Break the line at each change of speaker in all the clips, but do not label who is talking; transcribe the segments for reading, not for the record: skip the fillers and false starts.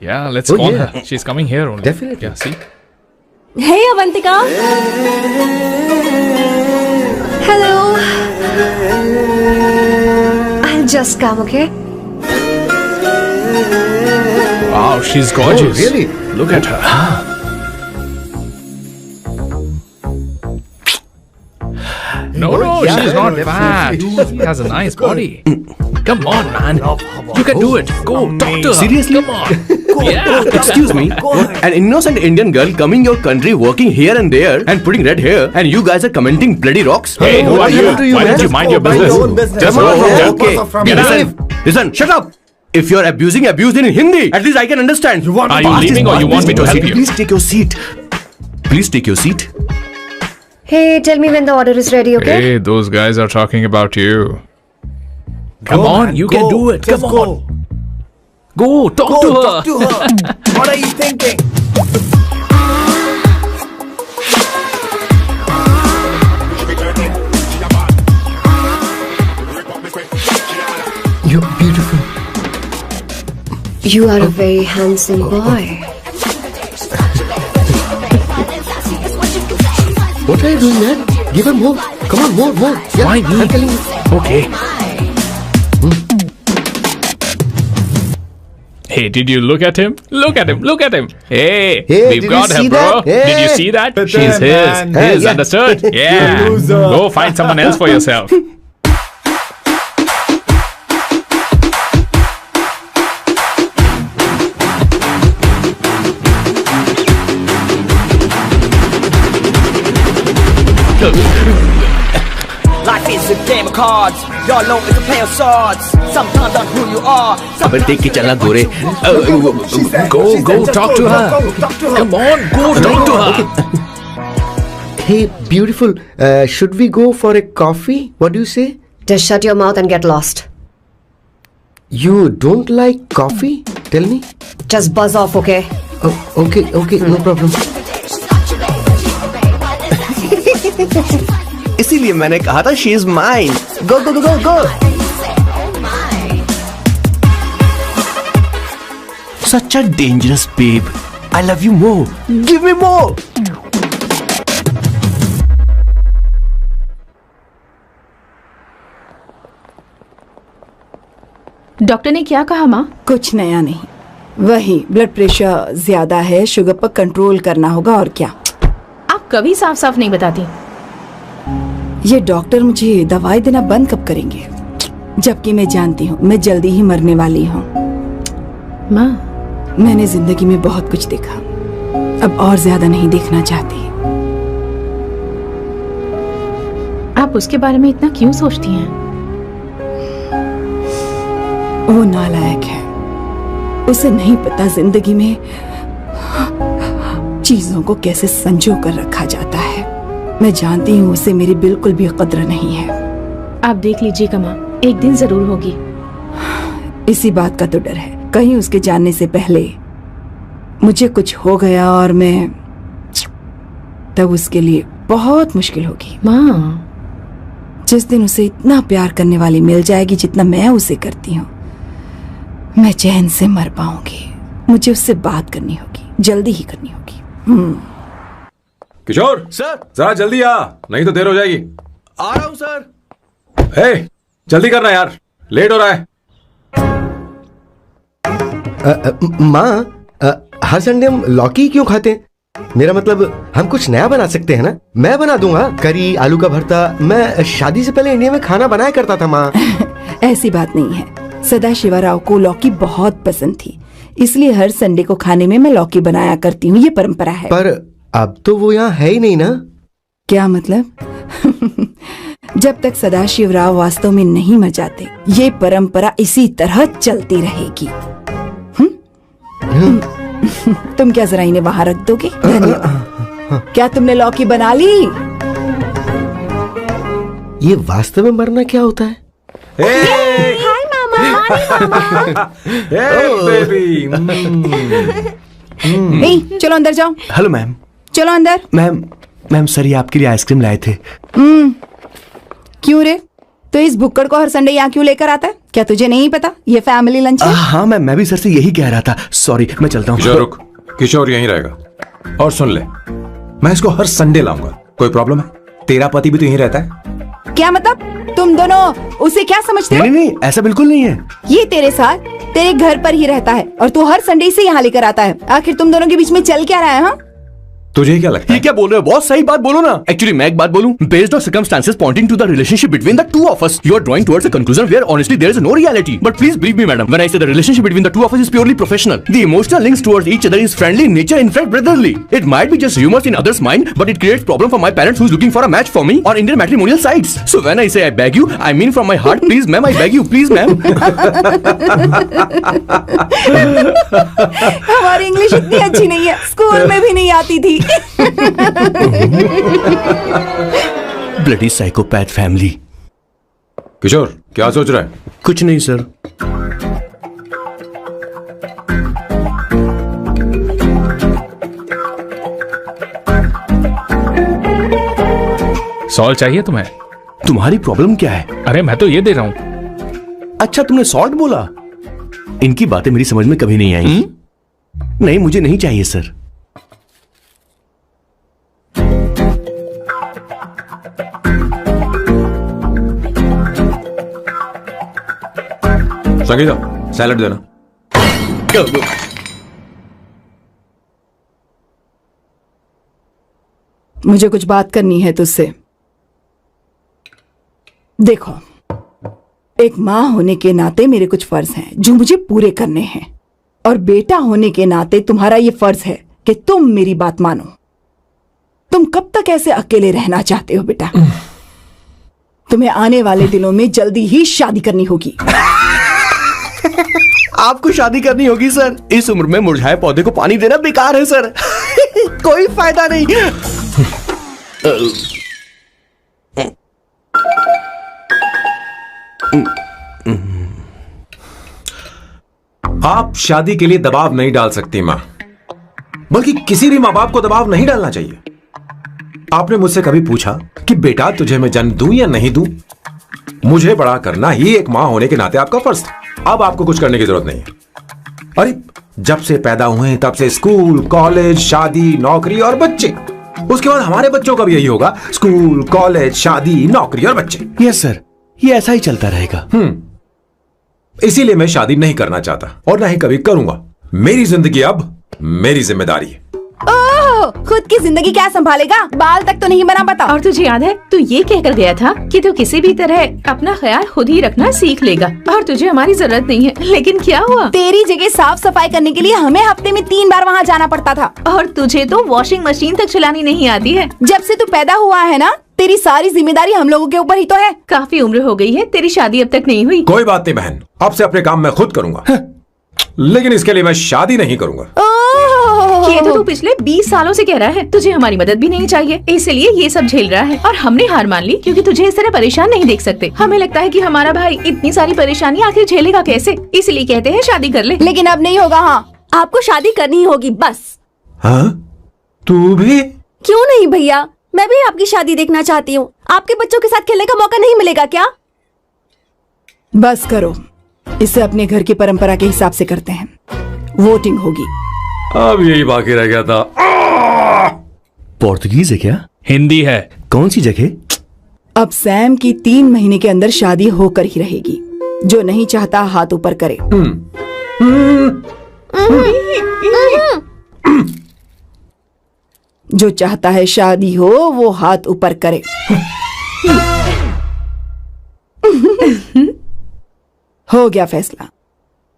Yeah, let's call her. She's coming here only.
Definitely.
Yeah, see?
Hey, Avantika.
Hello. I'll just come, okay?
Wow, she's gorgeous.
Oh, really?
Look at her. No,
yeah,
she's not fat.
definitely.
She has a nice body. Come on, man. You can do it. Go, talk to her.
Seriously?
Come on. Yeah.
Excuse me, an innocent Indian girl coming your country, working here and there, and putting red hair, and you guys are commenting bloody rocks?
Hey, who are you?
happened to you,
Why don't
man?
you mind your
Mind your own
business?
business.
Just go.
Oh,
Okay.
okay.
Get out.
Listen, shut up. If you're abuse in Hindi. At least I can understand.
Are you leaving or you want me to help you?
Please take your seat. Please take your seat.
Hey, tell me when the order is ready, okay?
Hey, those guys are talking about you. Come on,
man,
you
go.
can do it.
Just
Come on. Go, talk to her.
Talk to her. What are you thinking?
You're beautiful.
You are a very handsome boy.
What are you doing, man? Give her more. Come on, more. Yeah,
Why me?
I'm telling you.
Okay. Hey, did you look at him? Look at him. Look at him. Hey,
Hey,
we've
did
got
you
her,
see
bro.
that? Hey.
Did you see that?
But
She's
then,
his.
man.
His,
Yeah.
understood? Yeah.
loser.
Go find someone else for yourself.
Life is a game of cards. Y'all know it's a play of swords. Sometimes on who you are.
अबे देख के चलना गोरे.
Go, talk to her. Come on, go, talk to her.
Hey, beautiful. Should we go for a coffee? What do you say?
Just shut your mouth and get lost.
You don't like coffee? Tell me.
Just buzz off, okay?
Oh, okay, no problem.
इसीलिए मैंने कहा था she is mine. Go. Such a dangerous babe. I love you more. Give me more.
Doctor ने क्या कहा माँ?
कुछ नया नहीं, वही ब्लड प्रेशर ज्यादा है, शुगर पर कंट्रोल करना होगा और क्या।
आप कभी साफ साफ नहीं बताती।
ये डॉक्टर मुझे दवाई देना बंद कब करेंगे, जबकि मैं जानती हूँ मैं जल्दी ही मरने वाली हूँ।
माँ,
मैंने जिंदगी में बहुत कुछ देखा, अब और ज्यादा नहीं देखना चाहती।
आप उसके बारे में इतना क्यों सोचती हैं?
वो नालायक है, उसे नहीं पता जिंदगी में चीजों को कैसे संजो कर रखा जाता है। मैं जानती हूँ उसे मेरी बिल्कुल भी कद्र नहीं है।
आप देख लीजिएगा माँ, एक दिन जरूर होगी।
इसी बात का तो डर है, कहीं उसके जानने से पहले मुझे कुछ हो गया और मैं, तब उसके लिए बहुत मुश्किल होगी।
माँ,
जिस दिन उसे इतना प्यार करने वाली मिल जाएगी जितना मैं उसे करती हूँ, मैं चैन से मर पाऊंगी। मुझे उससे बात करनी होगी, जल्दी ही करनी होगी।
किशोर
सर,
जरा जल्दी आ, नहीं तो देर हो जाएगी।
आ रहा हूँ सर।
हे, जल्दी करना यार, लेट हो रहा है।
माँ, हर संडे हम लौकी क्यों खाते हैं? मेरा मतलब हम कुछ नया बना सकते हैं ना? मैं बना दूंगा करी, आलू का भरता। मैं शादी से पहले इंडिया में खाना बनाया करता था माँ।
ऐसी बात नहीं है, सदाशिवराव को लौकी बहुत पसंद थी, इसलिए हर संडे को खाने में मैं लौकी बनाया करती हूँ। ये परंपरा है।
पर अब तो वो यहाँ है ही नहीं ना।
क्या मतलब? जब तक सदाशिवराव वास्तव में नहीं मर जाते, ये परंपरा इसी तरह चलती रहेगी। तुम क्या जरा इन्हें वहां रख दोगे? धन्यवाद। क्या तुमने लौकी बना ली?
ये वास्तव में मरना क्या होता है?
हाय मामा।
बेबी।
नहीं, चलो अंदर जाओ।
Hello ma'am.
चलो अंदर।
मैम सर ये आपके लिए आइसक्रीम लाए थे।
क्यों रे? तो इस भुक्कड़ को हर संडे यहाँ क्यों लेकर आता है? क्या तुझे नहीं पता ये फैमिली लंच है?
हाँ मैं भी सर से यही कह रहा था। सॉरी, मैं चलता हूँ।
किशोर रुक, किशोर यहीं रहेगा। और सुन ले, मैं इसको हर संडे लाऊंगा। कोई प्रॉब्लम है? तेरा पति भी तो यहीं रहता है।
क्या मतलब? तुम दोनों उसे क्या समझते हो?
नहीं, ऐसा बिल्कुल नहीं है।
ये तेरे साथ तेरे घर पर ही रहता है और तू हर संडे से यहाँ लेकर आता है। आखिर तुम दोनों के बीच में चल क्या रहा है? हाँ,
तुझे क्या लगता है?
ये क्या बोल रहे हो बॉस? सही बात बोलो ना। एक्चुअली मैं एक बात बोलूं, based on circumstances pointing to the relationship between the two of us, you are drawing towards a conclusion where honestly there is no reality. But please believe me madam, when I say the relationship between the two of us is purely professional. The emotional links towards each other is friendly in nature, in fact brotherly. It might be just rumours in others mind, but it creates problem for my parents who is looking for a match for me on Indian matrimonial sites. So when I say I beg you, I mean from my heart, please ma'am, I beg you, please ma'am.
हमारी English इतनी अच्छी नहीं है, school में भी नहीं आती थी।
Bloody psychopath family.
किशोर क्या सोच रहा है?
कुछ नहीं सर।
सॉल्ट चाहिए तुम्हें?
तुम्हारी प्रॉब्लम क्या है?
अरे मैं तो ये दे रहा हूँ।
अच्छा तुमने सॉल्ट बोला? इनकी बातें मेरी समझ में कभी नहीं आई। नहीं, मुझे नहीं चाहिए सर।
संगीता सैलड देना।
मुझे कुछ बात करनी है तुझसे। देखो, एक माँ होने के नाते मेरे कुछ फर्ज हैं जो मुझे पूरे करने हैं, और बेटा होने के नाते तुम्हारा ये फर्ज है कि तुम मेरी बात मानो। तुम कब तक ऐसे अकेले रहना चाहते हो बेटा? तुम्हें आने वाले दिनों में जल्दी ही शादी करनी होगी।
आपको शादी करनी होगी सर? इस उम्र में मुरझाए पौधे को पानी देना बेकार है सर। कोई फायदा नहीं।
आप शादी के लिए दबाव नहीं डाल सकती मां, बल्कि किसी भी मां बाप को दबाव नहीं डालना चाहिए। आपने मुझसे कभी पूछा कि बेटा तुझे मैं जन्म दूं या नहीं दूं? मुझे बड़ा करना ही एक मां होने के नाते आपका फर्ज था। अब आपको कुछ करने की जरूरत नहीं है। अरे जब से पैदा हुए तब से स्कूल, कॉलेज, शादी, नौकरी और बच्चे। उसके बाद हमारे बच्चों का भी यही होगा, स्कूल, कॉलेज, शादी, नौकरी और बच्चे।
यस सर, ये ऐसा ही चलता रहेगा।
इसीलिए मैं शादी नहीं करना चाहता और ना ही कभी करूंगा। मेरी जिंदगी अब मेरी जिम्मेदारी है।
ओह, खुद की जिंदगी क्या संभालेगा? बाल तक तो नहीं बना बता।
और तुझे याद है तू ये कहकर गया था कि तू किसी भी तरह अपना ख्याल खुद ही रखना सीख लेगा और तुझे हमारी जरूरत नहीं है। लेकिन क्या हुआ?
तेरी जगह साफ सफाई करने के लिए हमें हफ्ते में 3 बार वहाँ जाना पड़ता था।
और तुझे तो वॉशिंग मशीन तक चलानी नहीं आती है।
जब से तू पैदा हुआ है ना, तेरी सारी जिम्मेदारी हम लोगों के ऊपर ही तो है।
काफी उम्र हो गई है, तेरी शादी अब तक नहीं हुई।
कोई बात नहीं बहन, अब से अपने काम मैं खुद करूंगा। लेकिन इसके लिए मैं शादी नहीं करूंगा।
ये तो तू पिछले 20 सालों से कह रहा है। तुझे हमारी मदद भी नहीं चाहिए, इसलिए ये सब झेल रहा है। और हमने हार मान ली क्योंकि तुझे इस तरह परेशान नहीं देख सकते। हमें लगता है कि हमारा भाई इतनी सारी परेशानी आखिर झेलेगा कैसे, इसलिए कहते हैं शादी कर ले।
लेकिन अब नहीं होगा। हाँ, आपको शादी करनी ही होगी बस।
हाँ? तू भी?
क्यों नहीं भैया, मैं भी आपकी शादी देखना चाहती हूँ। आपके बच्चों के साथ खेलने का मौका नहीं मिलेगा क्या?
बस करो, इसे अपने घर की परंपरा के हिसाब से करते हैं। वोटिंग होगी।
अब यही बाकी रह गया था।
पोर्तुगीज है क्या?
हिंदी है।
कौन सी जगह?
अब सैम की 3 महीने के अंदर शादी होकर ही रहेगी। जो नहीं चाहता हाथ ऊपर करे। जो चाहता है शादी हो वो हाथ ऊपर करे। हो गया फैसला।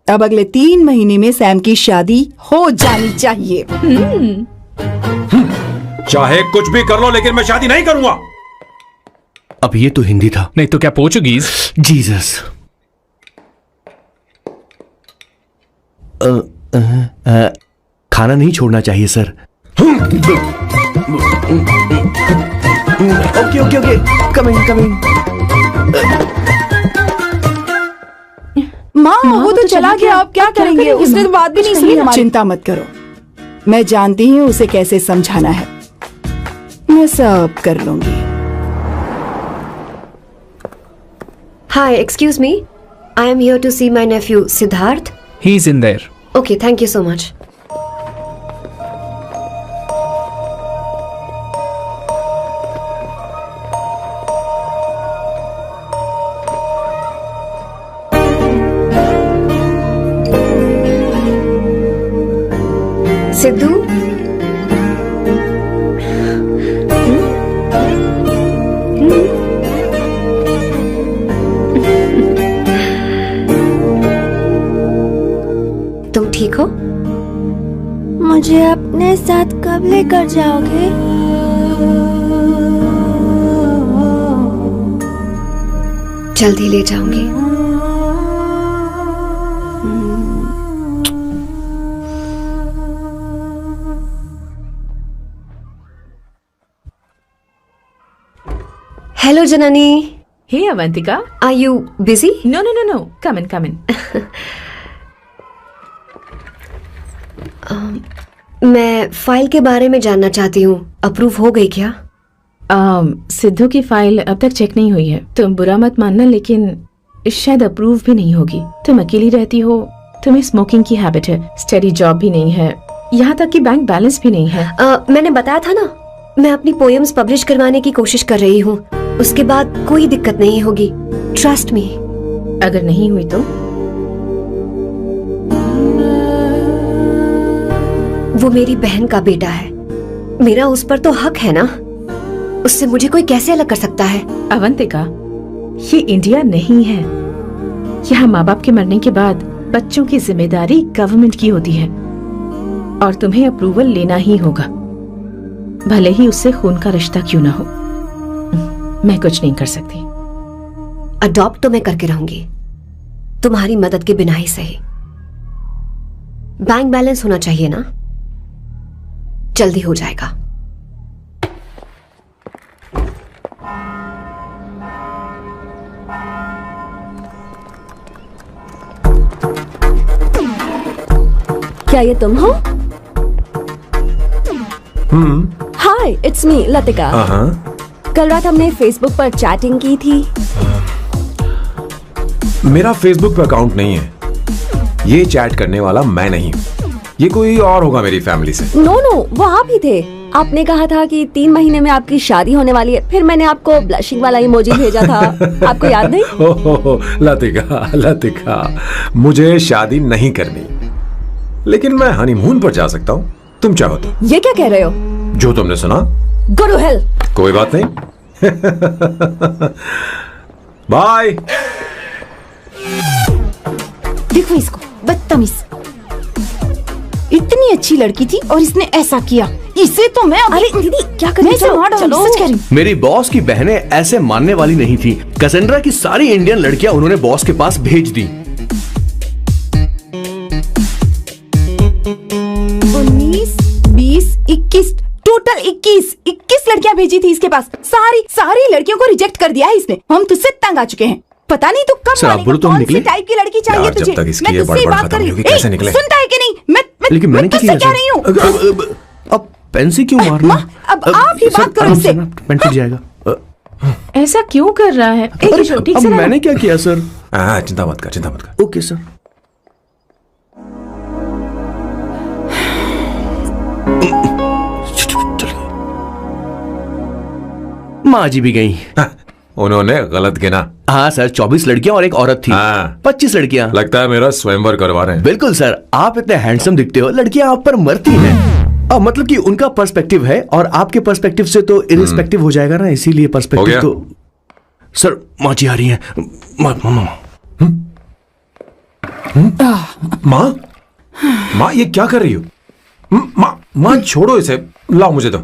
अब अगले 3 महीने में सैम की शादी हो जानी चाहिए।
चाहे कुछ भी कर लो, लेकिन मैं शादी नहीं करूंगा।
अब ये तो हिंदी था।
नहीं तो क्या पोर्चुगीज?
जीसस। खाना नहीं छोड़ना चाहिए sir. Okay okay okay, coming coming.
माँ वो तो चला गया, अब क्या करेंगे? उसने तो बात भी नहीं सुनी हमारी। चिंता मत करो, मैं जानती हूँ उसे कैसे समझाना है। मैं सब कर लूंगी।
Hi, excuse me. I am here to see my nephew Siddharth.
He's in there.
Okay, thank you so much. Sidhu, तुम ठीक हो?
मुझे अपने साथ कब लेकर जाओगे?
जल्दी ले जाऊंगी। Hello Janani.
Hey Avantika,
are you busy?
No no no no, come in come in.
मैं फाइल के बारे में जानना चाहती हूँ, अप्रूव हो गई क्या?
सिद्धू की फाइल अब तक चेक नहीं हुई है। तुम बुरा मत मानना, लेकिन शायद अप्रूव भी नहीं होगी। तुम अकेली रहती हो, तुम्हें स्मोकिंग की हैबिट है, स्टडी जॉब भी नहीं है, यहाँ तक कि बैंक बैलेंस भी नहीं है।
मैंने बताया था ना, मैं अपनी पोएम्स पब्लिश करवाने की कोशिश कर रही हूँ। उसके बाद कोई दिक्कत नहीं होगी, ट्रस्ट मी।
अगर नहीं हुई तो?
वो मेरी बहन का बेटा है, मेरा उस पर तो हक है ना। उससे मुझे कोई कैसे अलग कर सकता है?
अवंतिका, ये इंडिया नहीं है। यहाँ माँ बाप के मरने के बाद बच्चों की जिम्मेदारी गवर्नमेंट की होती है और तुम्हें अप्रूवल लेना ही होगा, भले ही उससे खून का रिश्ता क्यों ना हो। मैं कुछ नहीं कर सकती।
अडॉप्ट तो मैं करके रहूंगी, तुम्हारी मदद के बिना ही सही। बैंक बैलेंस होना चाहिए ना, जल्दी हो जाएगा।
क्या ये तुम हो? हाय, इट्स मी लतिका। कल रात हमने फेसबुक पर चैटिंग की थी।
मेरा फेसबुक पे अकाउंट नहीं है, ये चैट करने वाला मैं नहीं हूँ, ये कोई और होगा मेरी फैमिली से।
नो नो, वो आप ही थे। आपने कहा था कि 3 महीने में आपकी शादी होने वाली है, फिर मैंने आपको ब्लशिंग वाला इमोजी भेजा था। आपको याद नहीं?
ओहो लतिका, लतिका, मुझे शादी नहीं करनी, लेकिन मैं हनीमून पर जा सकता हूँ, तुम चाहो तो।
ये क्या कह रहे हो?
जो तुमने सुना।
Go to hell.
कोई बात नहीं। बाय।
देखो इसको, बदतमीज। इतनी अच्छी लड़की थी और इसने ऐसा किया। इसे तो मैं
अरे दीदी क्या कर रही हो?
चलो, सच कह रही हूँ।
मेरी बॉस की बहनें ऐसे मानने वाली नहीं थी। कैसेंड्रा की सारी इंडियन लड़कियां उन्होंने बॉस के पास भेज दी।
19, 20, 21, टोटल 21 लड़कियां भेजी थी इसके पास। सारी लड़कियों को रिजेक्ट कर दिया है इसने। हम तुझसे तंग आ चुके हैं। पता नहीं तू कब
सर, आप बोलो तो हम
कौन सी
निकले?
टाइप की लड़की चाहिए
यार, जब
तुझे?
तक इसकी
मैं
ये
तुझसे
बड़बड़
बात
खत्म
कर रही
नहीं होगी,
हूँ।
कैसे निकले?
सुनता है कि नहीं?
लेकिन मैंने क्या
तुझसे
किया
कह रही हूँ।
अब पेन से क्यों मार रहा?
अब आप ही बात करो इससे।
पेन फट जाएगा।
ऐसा क्यों कर रहा है? एक मिनट, ठीक
अब
से रहो।
मैंने क्या किया सर?
चिंता मत कर, चिंता मत कर।
Okay sir. माँ जी भी गई।
उन्होंने गलत गिना।
हाँ सर, 24 लड़कियां और एक औरत थी। 25 लड़कियां।
लगता है मेरा स्वयंवर करवा रहे हैं।
बिल्कुल सर, आप इतने हैंडसम दिखते हो, लड़कियां आप पर मरती हैं। मतलब कि उनका पर्सपेक्टिव है और आपके पर्सपेक्टिव से तो इरिस्पेक्टिव हो जाएगा ना, इसीलिए पर्सपेक्टिव तो। सर माँ जी आ रही हैं।
माँ ये क्या कर रही हो? माँ छोड़ो इसे, लाओ मुझे दो।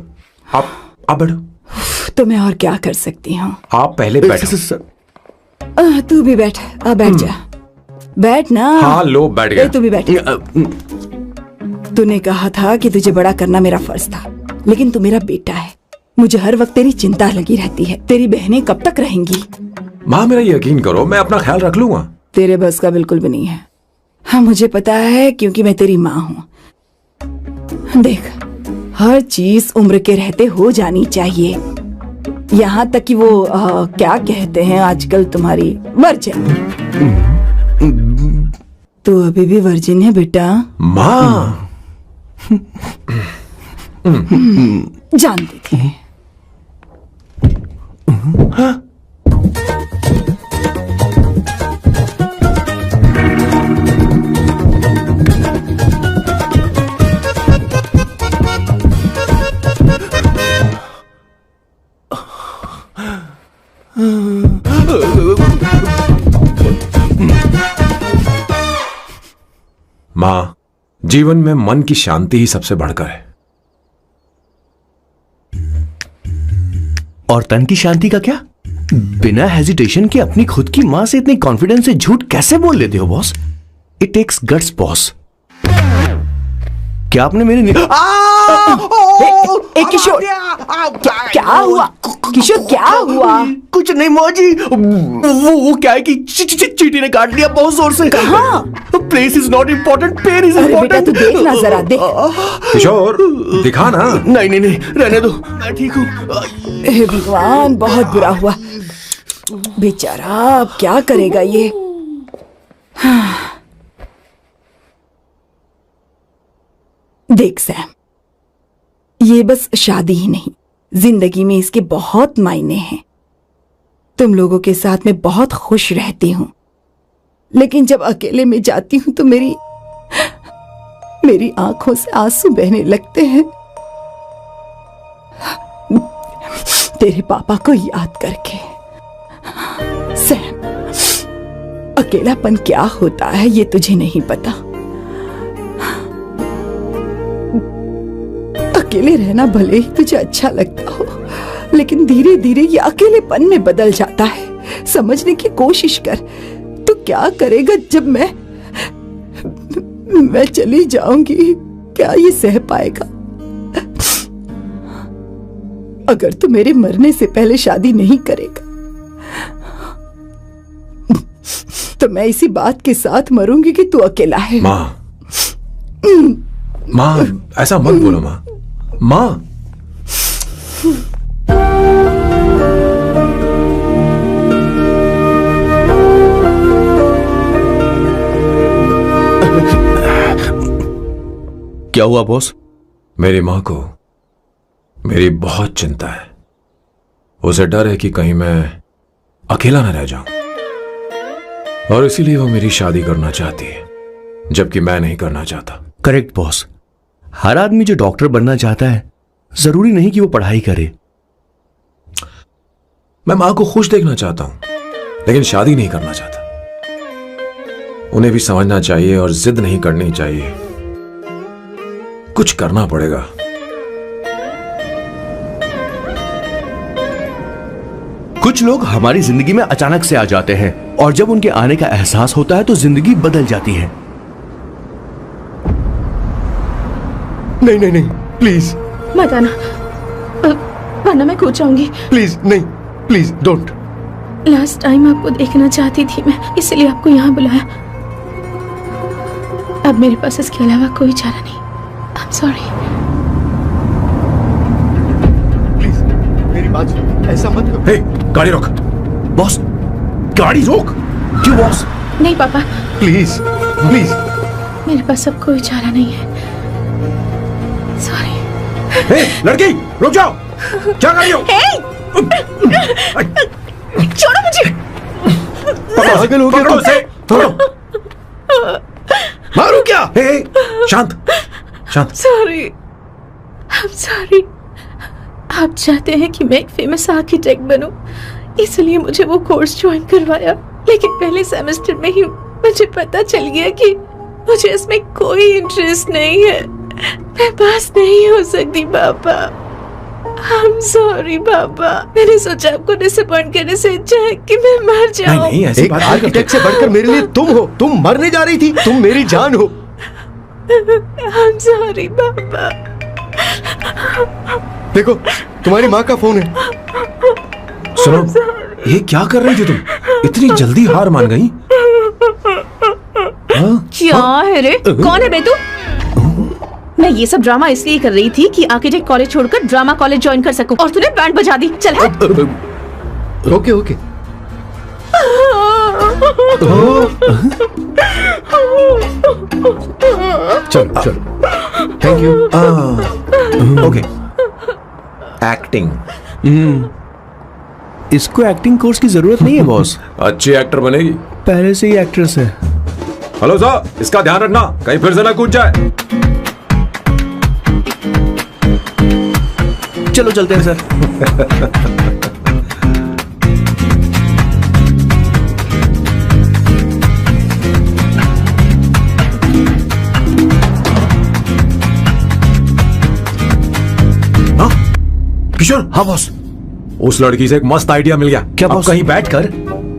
आप बैठो।
तो मैं और क्या कर सकती हूँ?
आप पहले बैठो।
तू भी बैठ। बैठ जा, बैठ ना।
हाँ लो, बैठ गया।
तू भी बैठ। तूने कहा था कि तुझे बड़ा करना मेरा फर्ज था, लेकिन तू मेरा बेटा है। मुझे हर वक्त तेरी चिंता लगी रहती है। तेरी बहनें कब तक रहेंगी?
माँ मेरा यकीन करो, मैं अपना ख्याल रख लूंगा।
तेरे बस का बिल्कुल भी नहीं है। हाँ मुझे पता है, क्योंकि मैं तेरी माँ हूँ। देख, हर चीज उम्र के रहते हो जानी चाहिए। यहाँ तक कि वो क्या कहते हैं आजकल तुम्हारी वर्जिन। तू अभी भी वर्जिन है बेटा?
माँ
जानती थी।
माँ, जीवन में मन की शांति ही सबसे बढ़कर है।
और तन की शांति का क्या? बिना हेजिटेशन के अपनी खुद की मां से इतनी कॉन्फिडेंस से झूठ कैसे बोल लेते हो boss? It takes guts boss. क्या आपने मेरे
किशोर, क्या हुआ? किशोर क्या हुआ?
कुछ नहीं मौजी, वो क्या है कि चींटी ने काट लिया बहुत जोर से।
कहाँ?
Place is not important, pen is
अरे बेटा
इम्पोर्टेंट।
तू देख ना जरा, देख।
किशोर दिखा ना।
नहीं नहीं नहीं, रहने दो, मैं ठीक हूँ।
हे भगवान, बहुत बुरा हुआ बेचारा। अब क्या करेगा ये? देख सैम, ये बस शादी ही नहीं, जिंदगी में इसके बहुत मायने हैं। तुम लोगों के साथ मैं बहुत खुश रहती हूँ, लेकिन जब अकेले में जाती हूँ तो मेरी आंखों से आंसू बहने लगते हैं, तेरे पापा को याद करके। सैम, अकेलापन क्या होता है ये तुझे नहीं पता। अकेले रहना भले ही तुझे अच्छा लगता हो, लेकिन धीरे धीरे ये अकेलेपन में बदल जाता है। समझने की कोशिश कर। तो क्या करेगा जब मैं चली जाऊंगी? क्या ये सह पाएगा? अगर तू मेरे मरने से पहले शादी नहीं करेगा तो मैं इसी बात के साथ मरूंगी कि तू अकेला है।
माँ, ऐसा मत बोलो माँ। माँ,
क्या हुआ बॉस?
मेरी माँ को मेरी बहुत चिंता है। उसे डर है कि कहीं मैं अकेला न रह जाऊं, और इसीलिए वो मेरी शादी करना चाहती है, जबकि मैं नहीं करना चाहता।
Correct boss. हर आदमी जो डॉक्टर बनना चाहता है, जरूरी नहीं कि वो पढ़ाई करे।
मैं मां को खुश देखना चाहता हूं, लेकिन शादी नहीं करना चाहता। उन्हें भी समझना चाहिए और जिद नहीं करनी चाहिए। कुछ करना पड़ेगा।
कुछ लोग हमारी जिंदगी में अचानक से आ जाते हैं, और जब उनके आने का एहसास होता है तो जिंदगी बदल जाती है।
नहीं नहीं नहीं, प्लीज
मत आना, वरना मैं कूद जाऊंगी।
प्लीज नहीं, प्लीज डोंट।
लास्ट टाइम आपको देखना चाहती थी मैं, इसलिए आपको यहाँ बुलाया। अब मेरे पास इसके अलावा कोई चारा नहीं। I'm sorry।
प्लीज मेरी बात सुनो, ऐसा मत करो।
हे, गाड़ी रोक।
बॉस, गाड़ी रोक। क्यों बॉस?
नहीं पापा,
प्लीज प्लीज।
मेरे पास अब कोई चारा नहीं है। सॉरी।
हे, लड़की रुक जाओ। क्या कर रही हो?
छोड़ो मुझे।
पागल हो गया
पकड़ो उसे, पकड़ो।
मारू क्या?
हे, शांत शांत।
Sorry, I'm sorry। आप चाहते हैं कि मैं एक फेमस आर्किटेक्ट बनूं, इसलिए मुझे वो कोर्स ज्वाइन करवाया, लेकिन पहले सेमेस्टर में ही मुझे पता चल गया कि मुझे इसमें कोई इंटरेस्ट नहीं है। मैं पास नहीं हो सकती पापा। I'm sorry पापा। मैंने सोचा आपको डिसअपॉइंट करने से अच्छा है कि मैं मर जाऊं।
नहीं, ऐसी
एक
बात नहीं
आर्किटेक्ट से
करते।
बढ़कर मेरे लिए तुम हो। तुम मरने जा रही थी, तुम मेरी जान हो।
I'm sorry पापा।
देखो, तुम्हारी माँ का फोन है।
सुनो, ये क्या कर रही थी तुम? इतनी जल्दी हार मान गई?
क्या है रे? कौन है बे तू? मैं ये सब ड्रामा इसलिए कर रही थी कि आर्किटेक्ट कॉलेज छोड़कर ड्रामा कॉलेज ज्वाइन कर सकूं, और तूने बैंड बजा दी। चल हट।
Okay okay. चलो चलो, थैंक यू।
ओके। एक्टिंग।
इसको एक्टिंग कोर्स की जरूरत नहीं है बॉस।
अच्छी एक्टर बनेगी।
पहले से ही एक्ट्रेस है।
हेलो सर, इसका ध्यान रखना कहीं फिर से ना कूद जाए।
चलो चलते हैं सर।
किशोर।
हाँ बॉस।
उस लड़की से एक मस्त आइडिया मिल गया।
क्या
अब
बॉस?
कहीं बैठकर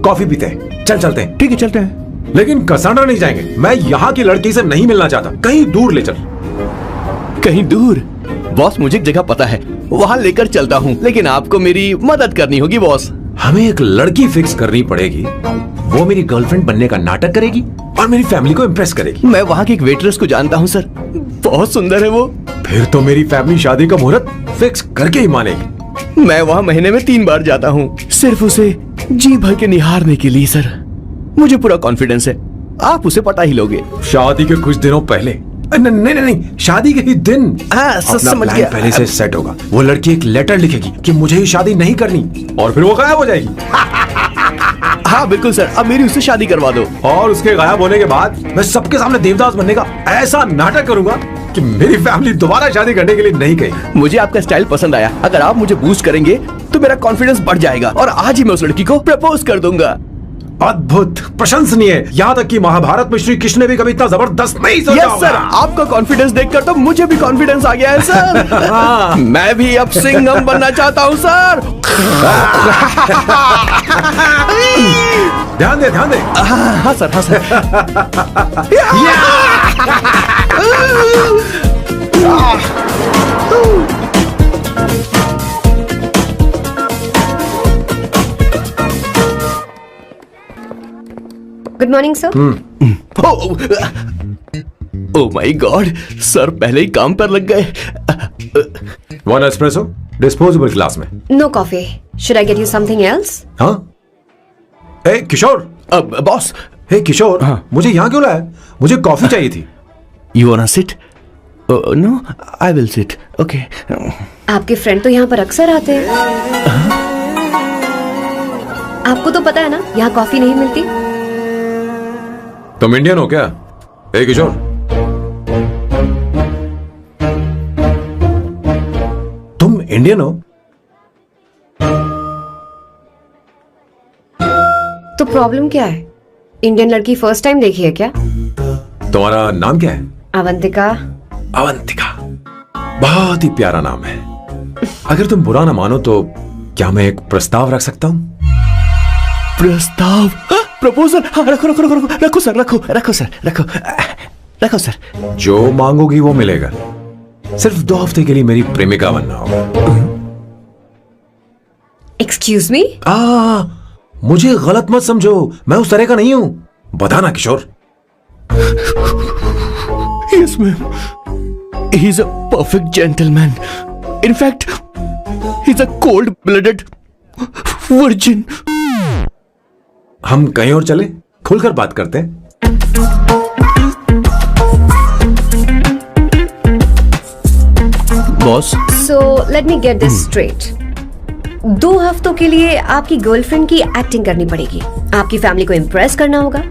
कॉफी पीते हैं। चल चलते हैं।
ठीक है चलते हैं।
लेकिन कसांड्रा नहीं जाएंगे। मैं यहाँ की लड़की से नहीं मिलना चाहता। कहीं दूर ले चल।
कहीं दूर? बॉस मुझे एक जगह पता है, वहाँ लेकर चलता हूँ, लेकिन आपको मेरी मदद करनी होगी बॉस।
हमें एक लड़की फिक्स करनी पड़ेगी। वो मेरी गर्लफ्रेंड बनने का नाटक करेगी और मेरी फैमिली को इम्प्रेस करेगी।
मैं वहाँ की एक वेट्रेस को जानता हूँ सर, बहुत सुंदर है वो।
फिर तो मेरी फैमिली शादी का मुहूर्त फिक्स करके ही मानेगी।
मैं वहाँ महीने में 3 बार जाता हूँ, सिर्फ उसे जी भर के निहारने के लिए सर। मुझे पूरा कॉन्फिडेंस है आप उसे पटा ही लोगे।
शादी के कुछ दिनों पहले। नहीं, शादी के ही दिन अपना
समझ
प्लान
गया।
पहले से सेट होगा। वो लड़की एक लेटर लिखेगी कि मुझे ही शादी नहीं करनी, और फिर वो गायब हो जाएगी।
हाँ बिल्कुल सर, अब मेरी उससे शादी करवा दो।
और उसके गायब होने के बाद मैं सबके सामने देवदास बनने का ऐसा नाटक करूंगा कि मेरी फैमिली दोबारा शादी करने के लिए नहीं कहेगी।
मुझे आपका स्टाइल पसंद आया। अगर आप मुझे बूस्ट करेंगे तो मेरा कॉन्फिडेंस बढ़ जाएगा और आज ही मैं उस लड़की को प्रपोज कर दूंगा।
अद्भुत, प्रशंसनीय। यहाँ तक कि महाभारत में श्री कृष्ण ने भी कभी इतना जबरदस्त नहीं सोचा
यस सर, आपका कॉन्फिडेंस देखकर तो मुझे भी कॉन्फिडेंस आ गया है सर। मैं भी अब सिंघम बनना चाहता हूँ सर।
ध्यान दे, ध्यान दे।
हाँ सर, हाँ sir.
Good morning sir.
Oh my god, sir पहले ही काम पर लग गए।
1 एस्प्रेसो डिस्पोजेबल ग्लास में।
No coffee. Should I get you something else?
हाँ। ए किशोर।
बॉस।
हे किशोर, मुझे यहाँ क्यों लाया? मुझे कॉफी चाहिए थी।
You wanna sit? No, I will sit. Okay.
आपके फ्रेंड तो यहाँ पर अक्सर आते हैं। आपको तो पता है ना यहाँ कॉफी नहीं मिलती।
तुम इंडियन हो क्या? ए किशोर, तुम इंडियन हो?
तो प्रॉब्लम क्या है? इंडियन लड़की फर्स्ट टाइम देखी है क्या?
तुम्हारा नाम क्या है?
अवंतिका।
अवंतिका, बहुत ही प्यारा नाम है। अगर तुम बुरा ना मानो तो क्या मैं एक प्रस्ताव रख सकता हूँ?
प्रस्ताव? प्रपोजल? हाँ, रखो रखो रखो रखो सर, रखो रखो सर, रखो रखो सर।
जो मांगोगी वो मिलेगा। सिर्फ 2 हफ्ते के लिए मेरी प्रेमिका बनना होगा।
Excuse me?
मुझे गलत मत समझो, मैं उस तरह का नहीं हूं। बताना किशोर।
Yes, ma'am. He's a perfect gentleman. In fact, he's a cold-blooded virgin.
हम कहीं और चले, खुलकर बात करते हैं।
Boss.
So let me get this straight. 2 हफ्तों के लिए आपकी गर्लफ्रेंड की एक्टिंग करनी पड़ेगी, आपकी फैमिली को इम्प्रेस करना होगा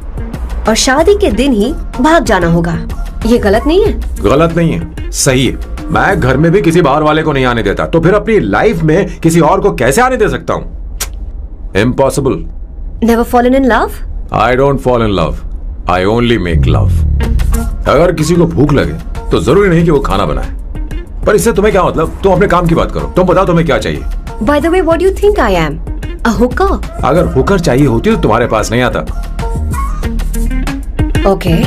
और शादी के दिन ही भाग जाना होगा। ये गलत नहीं है?
गलत नहीं है, सही है। मैं घर में भी किसी बाहर वाले को नहीं आने देता, तो फिर अपनी लाइफ में किसी और को कैसे आने दे सकता हूं? Impossible.
Never fallen in love?
I don't fall in love. I only make love. अगर किसी को भूख लगे तो जरूरी नहीं कि वो खाना बनाए। पर इससे तुम्हें क्या मतलब? तुम अपने काम की बात करो। तुम बताओ तुम्हें क्या चाहिए?
By the way, what do you think I am? A hooker?
अगर हुकर चाहिए होती तो तुम्हारे पास नहीं आता।
Okay.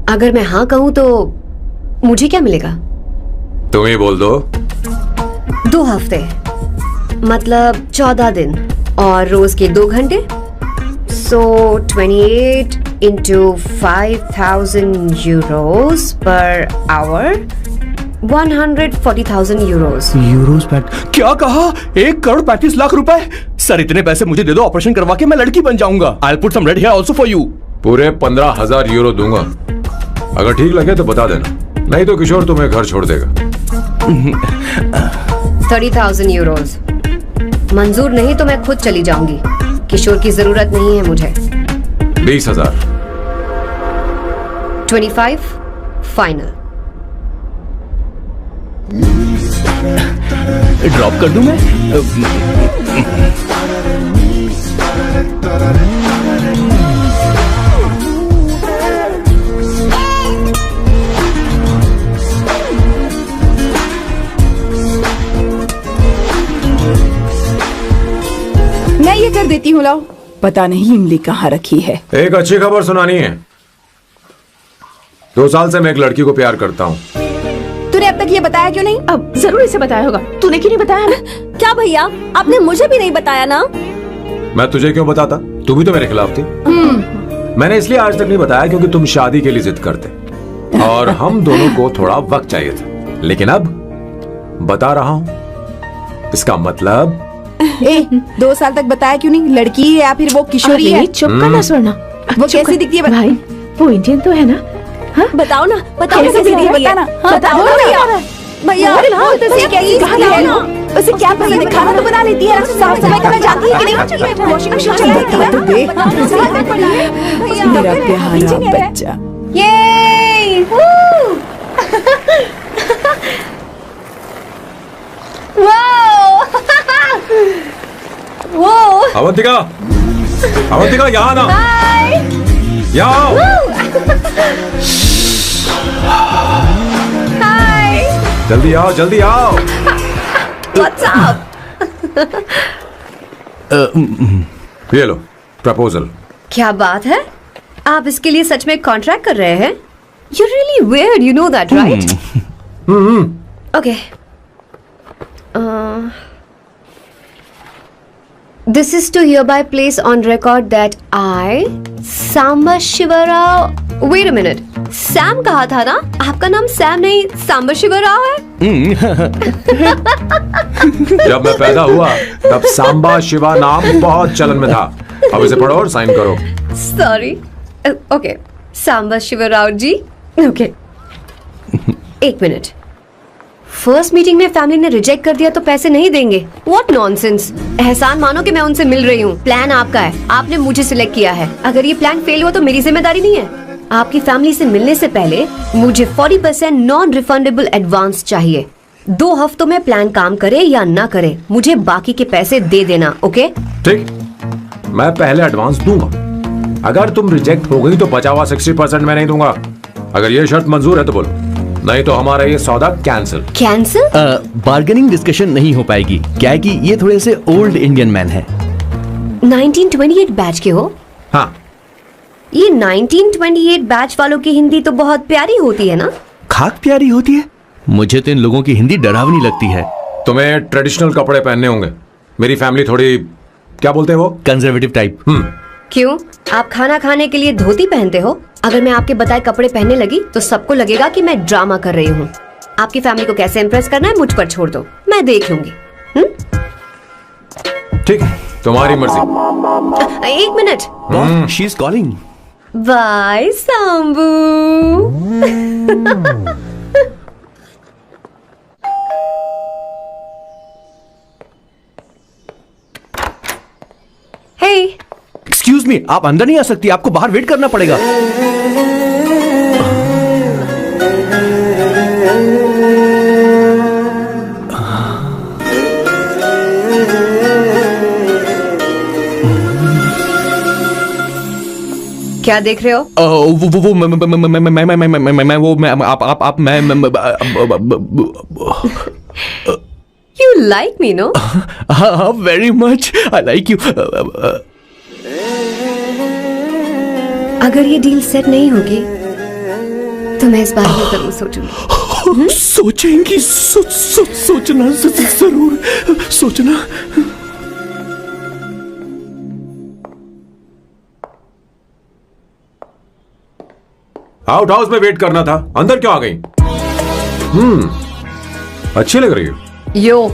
अगर मैं हाँ कहूँ तो मुझे क्या मिलेगा?
तुम ही बोल दो।
2 हफ्ते मतलब 14 दिन और रोज के 2 घंटे। So 28 into 5,000 euros per hour, 140,000 euros.
Euros PAT क्या कहा? 1,35,00,000 रुपए? सर इतने पैसे मुझे दे दो, ऑपरेशन करवा के मैं लड़की बन जाऊंगा. I'll put some red hair also for you.
पूरे 15,000 यूरो दूंगा. अगर ठीक लगे तो बता देना, नहीं तो किशोर तुम्हें घर छोड़ देगा.
30,000 euros. मंजूर नहीं तो मैं खुद चली जाऊंगी. किशोर की जरूरत नहीं है मुझे.
20,000.
25 फाइनल.
ड्रॉप कर दूं मैं?
मैं ये कर देती हूँ. लाओ. पता नहीं इमली कहाँ रखी है.
एक अच्छी खबर सुनानी है. 2 साल से मैं एक लड़की को प्यार करता हूँ.
तूने अब तक ये बताया क्यों नहीं?
अब जरूर इसे बताया होगा. तूने क्यों नहीं बताया हमें?
क्या भैया, आपने मुझे भी नहीं बताया ना?
मैं तुझे क्यों बताता? तू भी तो मेरे खिलाफ थी. मैंने इसलिए आज तक नहीं बताया क्योंकि तुम शादी के लिए जिद करते और हम दोनों को थोड़ा वक्त चाहिए था. लेकिन अब बता रहा हूँ. इसका मतलब
2 साल तक बताया क्यों नहीं? लड़की है या फिर वो किशोरी है?
चुप करना स्वर्णा.
वो कैसी दिखती है?
भाई वो इंडियन तो है ना? हाँ?
बताओ ना, बताओ
कैसी दिखती है? बताना. बताओ ना भैया.
भैया
उसे क्या पसंद है? खाना तो बना लेती है, साफ सफाई करना जानती है कि नहीं? वॉशिंग मशीन चला लेती है. मेरा प्यारा बच्चा.
ये
अवंतिका, अवंतिका यहाँ ना. यहाँ आओ. जल्दी आओ, जल्दी आओ.
What's up?
ये लो प्रपोजल.
क्या बात है? आप इसके लिए सच में कॉन्ट्रैक्ट कर रहे हैं? You're really weird, you know that, right? Okay. This is to hereby place on record that I, Samba Shivarao. Wait a minute. Sam कहा था ना? आपका नाम सैम नहीं सांबा शिवराव है?
जब मैं पैदा हुआ तब सांबा शिवा नाम बहुत चलन में था. अब इसे पढ़ो और साइन करो.
सॉरी. ओके. सांबा शिवराव जी. ओके. 1 मिनट. फर्स्ट मीटिंग में फैमिली ने रिजेक्ट कर दिया तो पैसे नहीं देंगे? What nonsense. एहसान मानो कि मैं उनसे मिल रही हूँ. प्लान आपका है, आपने मुझे सिलेक्ट किया है. अगर ये प्लान फेल हुआ तो मेरी जिम्मेदारी नहीं है. आपकी फैमिली से मिलने से पहले मुझे 40% नॉन रिफंडेबल एडवांस चाहिए. 2 हफ्तों में प्लान काम करे या ना करे, मुझे बाकी के पैसे दे देना. ओके?
ठीक. मैं पहले एडवांस दूंगा. अगर तुम रिजेक्ट हो गई तो बचा हुआ 60% मैं नहीं दूंगा. अगर ये शर्त मंजूर है तो बोलो, नहीं तो हमारा ये सौदा कैंसिल.
कैंसिल?
बार्गेनिंग डिस्कशन नहीं हो पाएगी. क्या है कि ये थोड़े से ओल्ड इंडियन मैन है.
1928 बैच के हो?
हाँ.
ये 1928 बैच वालों की हिंदी तो बहुत प्यारी होती है ना?
खाक प्यारी होती है? मुझे तो इन लोगों की हिंदी डरावनी लगती है.
तुम्हें ट्रेडिशनल कपड़े पहनने होंगे. मेरी फैमिली थोड़ी, क्या बोलते हैं वो,
कंजर्वेटिव टाइप.
क्यों? आप खाना खाने के लिए धोती पहनते हो? अगर मैं आपके बताए कपड़े पहनने लगी तो सबको लगेगा कि मैं ड्रामा कर रही हूँ. आपकी फैमिली को कैसे इम्प्रेस करना है मुझ पर छोड़ दो, मैं देख लूंगी.
ठीक है, तुम्हारी मर्जी.
1 minute.
She is calling.
Bye Sambu. Hey.
Excuse me, आप अंदर नहीं आ सकती. आपको बाहर वेट करना पड़ेगा.
क्या देख रहे हो?
वो मैं वो मैं आप मैं
You like me, no?
हाँ, very much. I like you.
अगर ये डील सेट नहीं होगी तो मैं इस बारे में जरूर सोचूंगी.
सोचेंगी? सोचना जरूर सोचना.
आउट हाउस में वेट करना था, अंदर क्यों आ गई? अच्छी लग रही हो।
यो,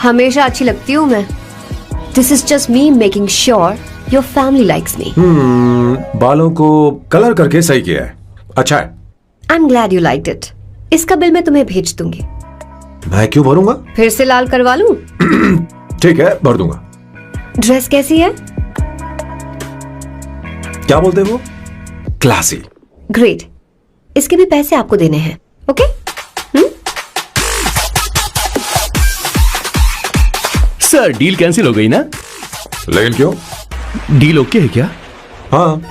हमेशा अच्छी लगती हूँ मैं। This is just me making sure your family likes me.
बालों को कलर करके सही किया है, अच्छा है।
I am glad you liked it. इसका बिल मैं तुम्हें भेज दूंगी।
मैं क्यों भरूंगा?
फिर से लाल करवा लूं?
ठीक है, भर दूंगा।
ड्रेस कैसी है?
क्या बोलते हो? क्लासी।
ग्रेट। इसके भी पैसे आपको देने हैं, ओके?
सर डील कैंसिल हो गई ना?
लेकिन क्यों?
डील ओके है क्या?
हाँ।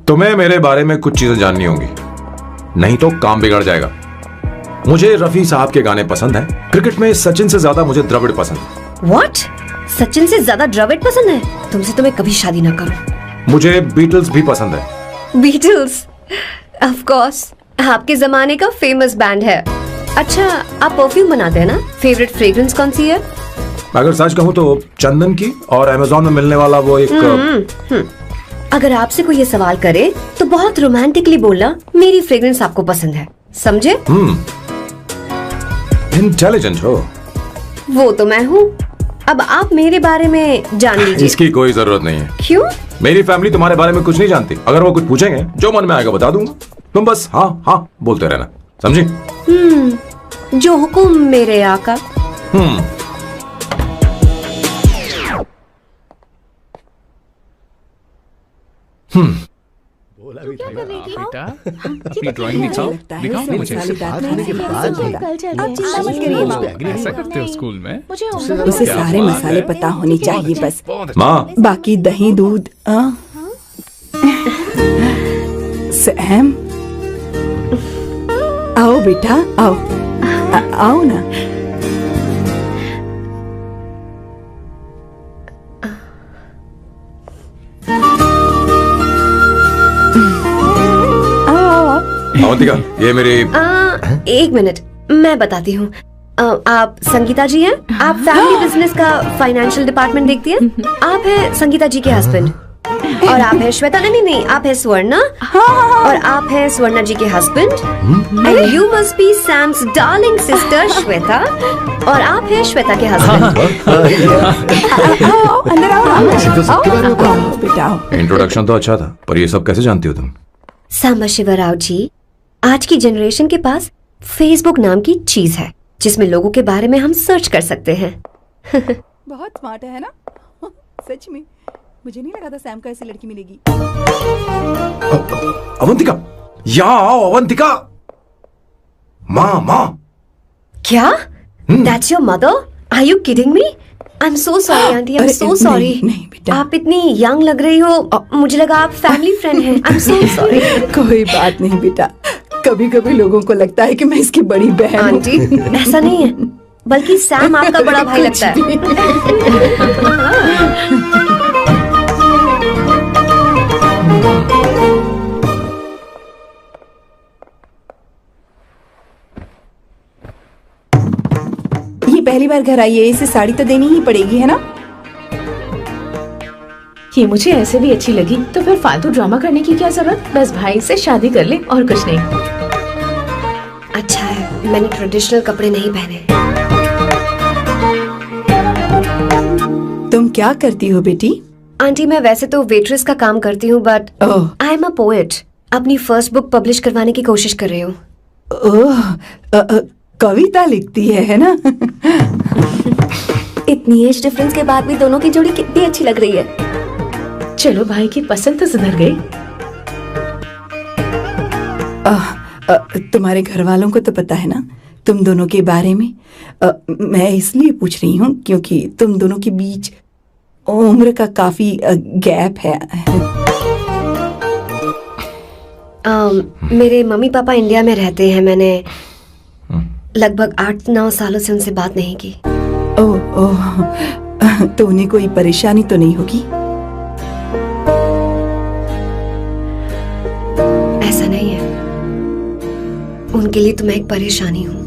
तुम्हें मेरे बारे में कुछ चीजें जाननी होंगी, नहीं तो काम बिगड़ जाएगा। मुझे रफी साहब के गाने पसंद हैं। क्रिकेट में सचिन से ज्यादा मुझे द्रविड़ पसंद है।
What? सचिन से ज्यादा द्रविड़ पसंद है? तुमसे तो मैं कभी शादी ना करूं।
मुझे बीटल्स भी पसंद है।
बीटल्स? ऑफ कोर्स, आपके जमाने का फेमस बैंड है। अच्छा, आप परफ्यूम बनाते हैं ना? फेवरेट फ्रेग्रेंस कौन सी है?
अगर सच कहूं तो चंदन की, और अमेज़न में मिलने वाला वो एक
अगर आपसे कोई ये सवाल करे तो बहुत रोमांटिकली बोलना मेरी फ्रेग्रेंस आपको पसंद है, समझे?
इंटेलिजेंट हो।
वो तो मैं हूँ। अब आप मेरे बारे में जान लीजिए।
इसकी कोई जरूरत नहीं है।
क्यों?
मेरी फैमिली तुम्हारे बारे में कुछ नहीं जानती। अगर वो कुछ पूछेंगे, जो मन में आएगा बता दूंगा। तुम बस हाँ हाँ बोलते रहना, समझी?
जो हुकुम मेरे आका।
बेटा अपनी ड्राइंग दिखाओ, दिखाओ ना मुझे। ऐसा करते हो स्कूल में?
उसे सारे मसाले पता होने चाहिए बस।
माँ,
बाकी दही दूध। सैम, आओ बेटा, आओ। आओ ना।
अवंतिका, ये मेरी।
एक मिनट, मैं बताती हूँ। आप संगीता जी हैं? आप फैमिली बिजनेस का फाइनेंशियल डिपार्टमेंट देखती हैं? आप हैं संगीता जी के हस्बैंड। और आप हैं श्वेता। नहीं, आप हैं स्वर्णा। और आप हैं स्वर्णा जी के husband. And you must be Sam's darling sister Shweta. और आप हैं श्वेता के हस्बैंड।
अंदर आओ बेटा।
इंट्रोडक्शन तो अच्छा था, पर ये सब कैसे जानती हो तुम?
सांबा शिवराव जी, आज की जनरेशन के पास फेसबुक नाम की चीज है जिसमें लोगों के बारे में हम सर्च कर सकते हैं।
बहुत स्मार्ट है ना? सच में मुझे नहीं लगा था सैम को ऐसी लड़की मिलेगी।
अवंतिका, यहाँ आओ अवंतिका। माँ।
क्या? That's your mother? Are you kidding me? I'm so sorry aunty, I'm so sorry.
नहीं बेटा,
आप इतनी यंग लग रही हो, मुझे लगा आप फैमिली फ्रेंड हैं। I'm so sorry.
कोई बात नहीं बेटा, कभी कभी लोगों को लगता है कि मैं इसकी बड़ी बहन हूँ।
आंटी, ऐसा नहीं है, बल्कि सैम आपका बड़ा भाई लगता है।
ये पहली बार घर आई है, इसे साड़ी तो देनी ही पड़ेगी, है ना?
ये मुझे ऐसे भी अच्छी लगी, तो फिर फालतू ड्रामा करने की क्या जरूरत? बस भाई से शादी कर ले और कुछ नहीं।
अच्छा है, मैंने ट्रेडिशनल कपड़े नहीं पहने।
तुम क्या करती हो बेटी?
आंटी, मैं वैसे तो वेट्रेस का काम करती हूँ, but I am a poet. अपनी फर्स्ट बुक पब्लिश करवाने की कोशिश कर रही हूँ।
कविता लिखती है ना?
इतनी एज डिफरेंस के बाद भी दोनों की जोड़ी कितनी अच्छी लग रही है।
चलो, भाई की पसंद तो सुधर गई।
तुम्हारे घर वालों को तो पता है ना तुम दोनों के बारे में? मैं इसलिए पूछ रही हूँ क्योंकि तुम दोनों के बीच उम्र का काफी गैप है।
मेरे मम्मी पापा इंडिया में रहते हैं। मैंने लगभग 8-9 सालों से उनसे बात नहीं की।
ओह, तो उन्हें कोई परेशानी तो नहीं होगी?
ऐसा नहीं है, उनके लिए तो मैं एक परेशानी हूँ।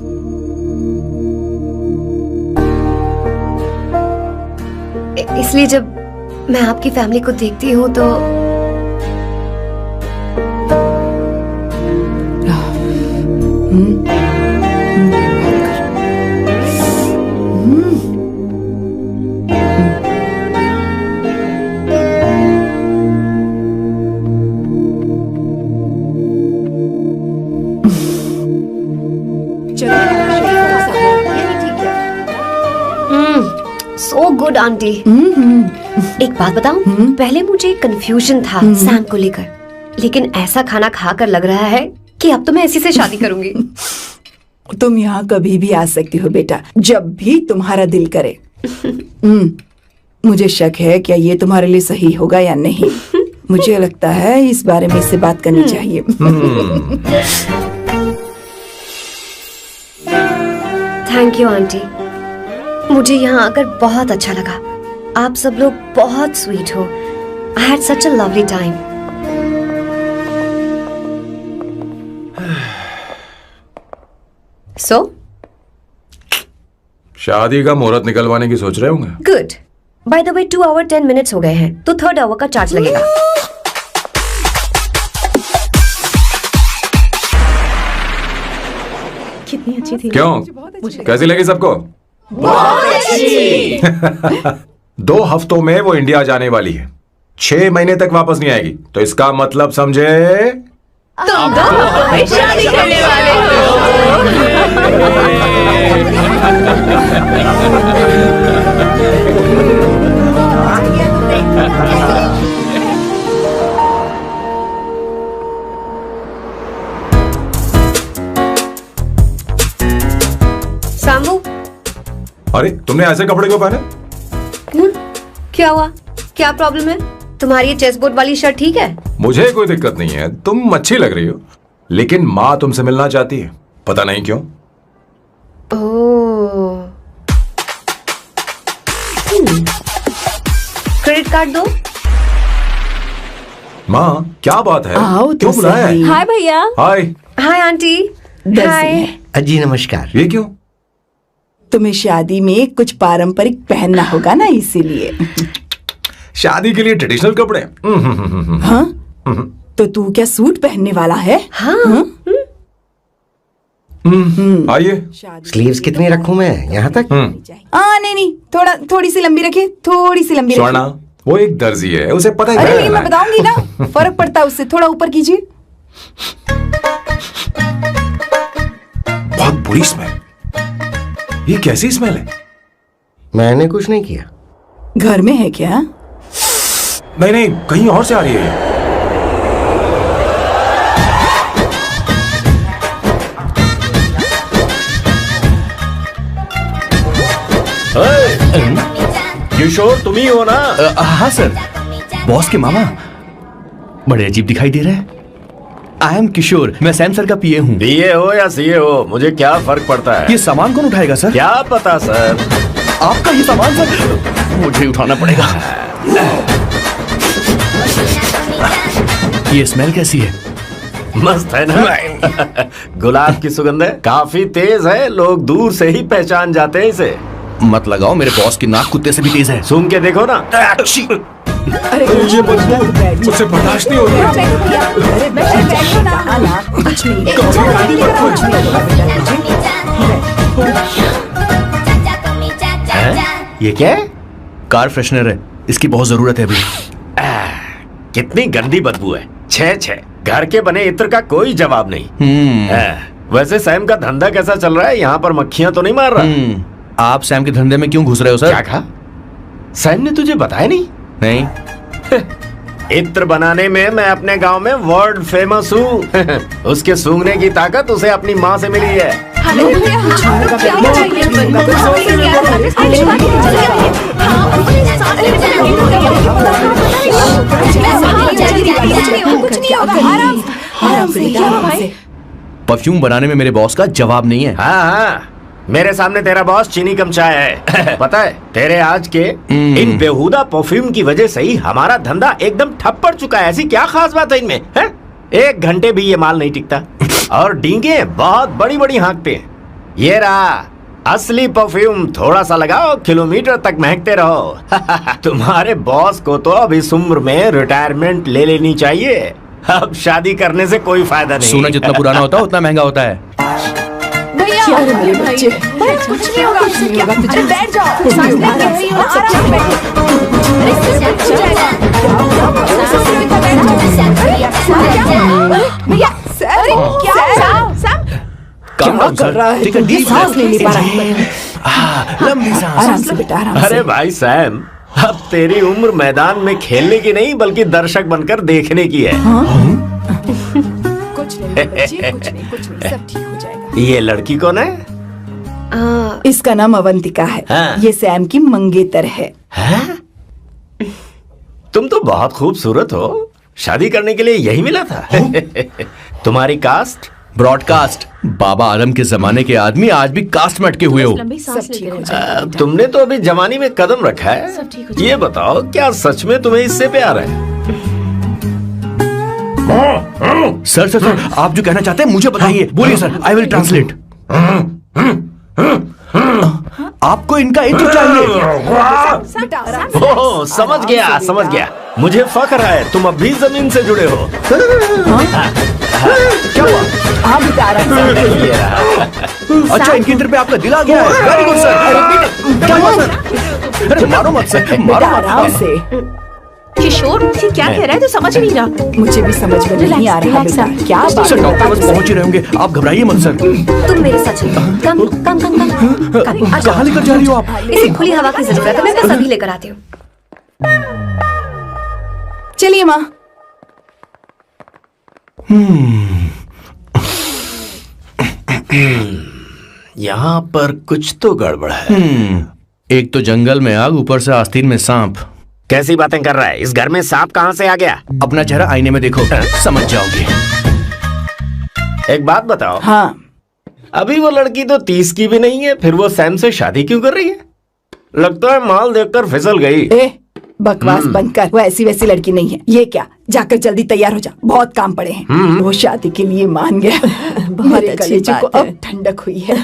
इसलिए जब मैं आपकी फैमिली को देखती हूँ तो सो गुड आंटी। एक बात बताऊं, पहले मुझे कंफ्यूजन था सैम को लेकर, लेकिन ऐसा खाना खाकर लग रहा है कि अब तो मैं इसी से शादी करूंगी।
तुम यहाँ कभी भी आ सकती हो बेटा, जब भी तुम्हारा दिल करे। मुझे शक है क्या ये तुम्हारे लिए सही होगा या नहीं। मुझे लगता है इस बारे में इससे बात करनी चाहिए।
थैंक यू आंटी, मुझे यहाँ आकर बहुत अच्छा लगा। आप सब लोग बहुत स्वीट हो। I had such a lovely time. So
शादी का मुहूर्त निकलवाने की सोच रहे होंगे।
Good. By the way 2 hour 10 minutes हो गए हैं, तो 3rd आवर का चार्ज लगेगा।
कितनी अच्छी थी।
क्यों, कैसी लगी सबको?
बहुत अच्छी।
2 हफ्तों में वो इंडिया जाने वाली है, 6 महीने तक वापस नहीं आएगी। तो इसका मतलब समझे,
तुम 2 हफ्तों में शादी करने वाले
सामू,
अरे तुमने ऐसे कपड़े क्यों पहने?
क्या हुआ? क्या प्रॉब्लम है? तुम्हारी ये चेस्ट बोर्ड वाली शर्ट ठीक है?
मुझे कोई दिक्कत नहीं है, तुम अच्छी लग रही हो, लेकिन माँ तुमसे मिलना चाहती है, पता नहीं क्यों।
ओह, क्रेडिट कार्ड दो।
माँ क्या बात है,
आओ
क्यों
तो
बुलाया है?
सही।
हाय भैया।
हाय।
Hi aunty. हाय।
जी नमस्कार।
ये क्यों?
तुम्हें शादी में कुछ पारंपरिक पहनना होगा ना, इसीलिए।
शादी के लिए ट्रेडिशनल कपड़े?
हाँ? तो तू क्या सूट पहनने वाला है?
हाँ।
आइए।
स्लीव्स कितनी रखूं मैं, यहाँ तक?
नहीं, थोड़ी सी लंबी रखिए, थोड़ी सी लंबी
स्वर्णा, वो एक दर्जी है, उसे पता
अरे नहीं,
है।
मैं बताऊंगी ना, फर्क पड़ता है उससे। थोड़ा ऊपर कीजिए।
बहुत बुरी स्मेल। ये कैसी स्मेल है?
मैंने कुछ नहीं किया।
घर में है क्या?
नहीं, कहीं और से आ रही है ये।
किशोर तुम ही हो ना? हाँ सर, बॉस के मामा। बड़े अजीब दिखाई दे रहे हैं। आई एम किशोर, मैं सैम सर का पीए हूँ।
पीए हो या सीए हो, मुझे क्या फर्क पड़ता है?
ये सामान कौन उठाएगा सर?
क्या पता सर।
आपका ये सामान सर, मुझे उठाना पड़ेगा। ये स्मेल कैसी है?
मस्त है ना? गुलाब की सुगंध है, काफी तेज है, लोग दूर से ही पहचान जाते हैं इसे।
मत लगाओ, मेरे बॉस की नाक कुत्ते से भी तेज है।
सूंघ के देखो ना।
अरे
ये मुझसे बर्दाश्त नहीं हो रही।
ये क्या है?
कार फ्रेशनर है, इसकी बहुत जरूरत है अभी।
कितनी गंदी बदबू है। छे घर के बने इत्र का कोई जवाब नहीं। वैसे सैम का धंधा कैसा चल रहा है? यहाँ पर मक्खियां तो नहीं मार रहा?
आप सैम के धंधे में क्यों घुस रहे हो सर?
क्या कहा? सैम ने तुझे बताया नहीं?
नहीं।
इत्र बनाने में मैं अपने गांव में वर्ल्ड फेमस हूँ। उसके सूंघने की ताकत उसे अपनी माँ से मिली है।
परफ्यूम बनाने में मेरे बॉस का जवाब नहीं है।
हाँ, मेरे सामने तेरा बॉस चीनी कम चाय है। पता है, तेरे आज के इन बेहुदा परफ्यूम की वजह से ही हमारा धंधा एकदम ठप पड़ चुका है। ऐसी क्या खास बात है इनमें? है? 1 घंटे भी ये माल नहीं टिकता और डींगे बहुत बड़ी बड़ी हाँकते हैं। ये रहा असली परफ्यूम थोड़ा सा लगाओ, किलोमीटर तक महकते रहो। तुम्हारे बॉस को तो अब इस उम्र में रिटायरमेंट ले लेनी चाहिए। अब शादी करने से कोई फायदा नहीं।
सोना जितना पुराना होता है उतना महंगा होता है।
भैया मेरे बच्चे, कुछ नहीं होगा, कुछ नहीं होगा, तुझे बैठ जाओ, सांस लेके रही हो, आराम से बैठो। भैया क्या कर रहा है? सांस नहीं ले पा रहा है।
लंबी सांस।
आराम से बेटा, आराम से।
अरे भाई सैम, अब तेरी उम्र मैदान में खेलने की नहीं बल्कि दर्शक बनकर देखने की है।
कुछ नहीं बच्चे, कुछ नहीं, सब ठीक हो जाएगा।
ये लड़की कौन है?
इसका नाम अवंतिका है।
हाँ।
ये सैम की मंगेतर है।
हैं? तुम तो बहुत खूबसूरत हो, शादी करने के लिए यही मिला था। तुम्हारी कास्ट?
ब्रॉडकास्ट। बाबा आदम के जमाने के आदमी आज भी कास्ट में अटके हुए हो।
लंबी सांस
सब ठीक
लेते
हो
रहो।
जाएगा।
तुमने तो अभी जवानी में कदम रखा है।
सब ठीक हो
ये बताओ, क्या सच में तुम्हें इससे प्यार है?
सर सर सर, आप जो कहना चाहते हैं मुझे बताइए। बोलिए सर, आई विल ट्रांसलेट। आपको इनका इंट्रो चाहिए।
बेटा आराम से।
ओह, समझ गया, समझ गया। मुझे फख्र है तुम अब भी जमीन से जुड़े हो। क्या हुआ?
हाँ बेटा आराम से।
ये रहा।
अच्छा, इनके इंटर पे आपका दिल आ गया है। Very good sir. क्या हुआ सर? अरे मारो मत सर,
बेटा
मारो मत।
आराम से।
किशोर, ये क्या कह रहा है? तो समझ ही नहीं रहा।
मुझे भी समझ में नहीं आ रहा बेटा, क्या बात
सर
है?
डॉक्टर बस पहुंच ही रहे होंगे, आप घबराइए मत सर।
तुम मेरे साथ चलो। कम कम कम कम।
कहाँ लेकर जा रही हो आप?
इसे खुली हवा की जरूरत है, मैं बस अभी लेकर आती हूँ।
चलिए माँ।
यहाँ पर कुछ तो गड़बड़ है।
एक तो जंगल में आग, ऊपर से आस्तीन में सांप।
कैसी बातें कर रहा है? इस घर में सांप कहाँ से आ गया?
अपना चेहरा आईने में देखो, समझ जाओगे।
एक बात बताओ।
हाँ
अभी वो लड़की तो 30 की भी नहीं है, फिर वो सैम से शादी क्यों कर रही है? लगता है माल देखकर फिसल गई।
ए बकवास बंद कर, वो ऐसी वैसी लड़की नहीं है। ये क्या, जाकर जल्दी तैयार हो जा, बहुत काम पड़े हैं। वो शादी के लिए मान गया। मेरे
अच्छी
कलेजे को
बात है।
अब ठंडक हुई है।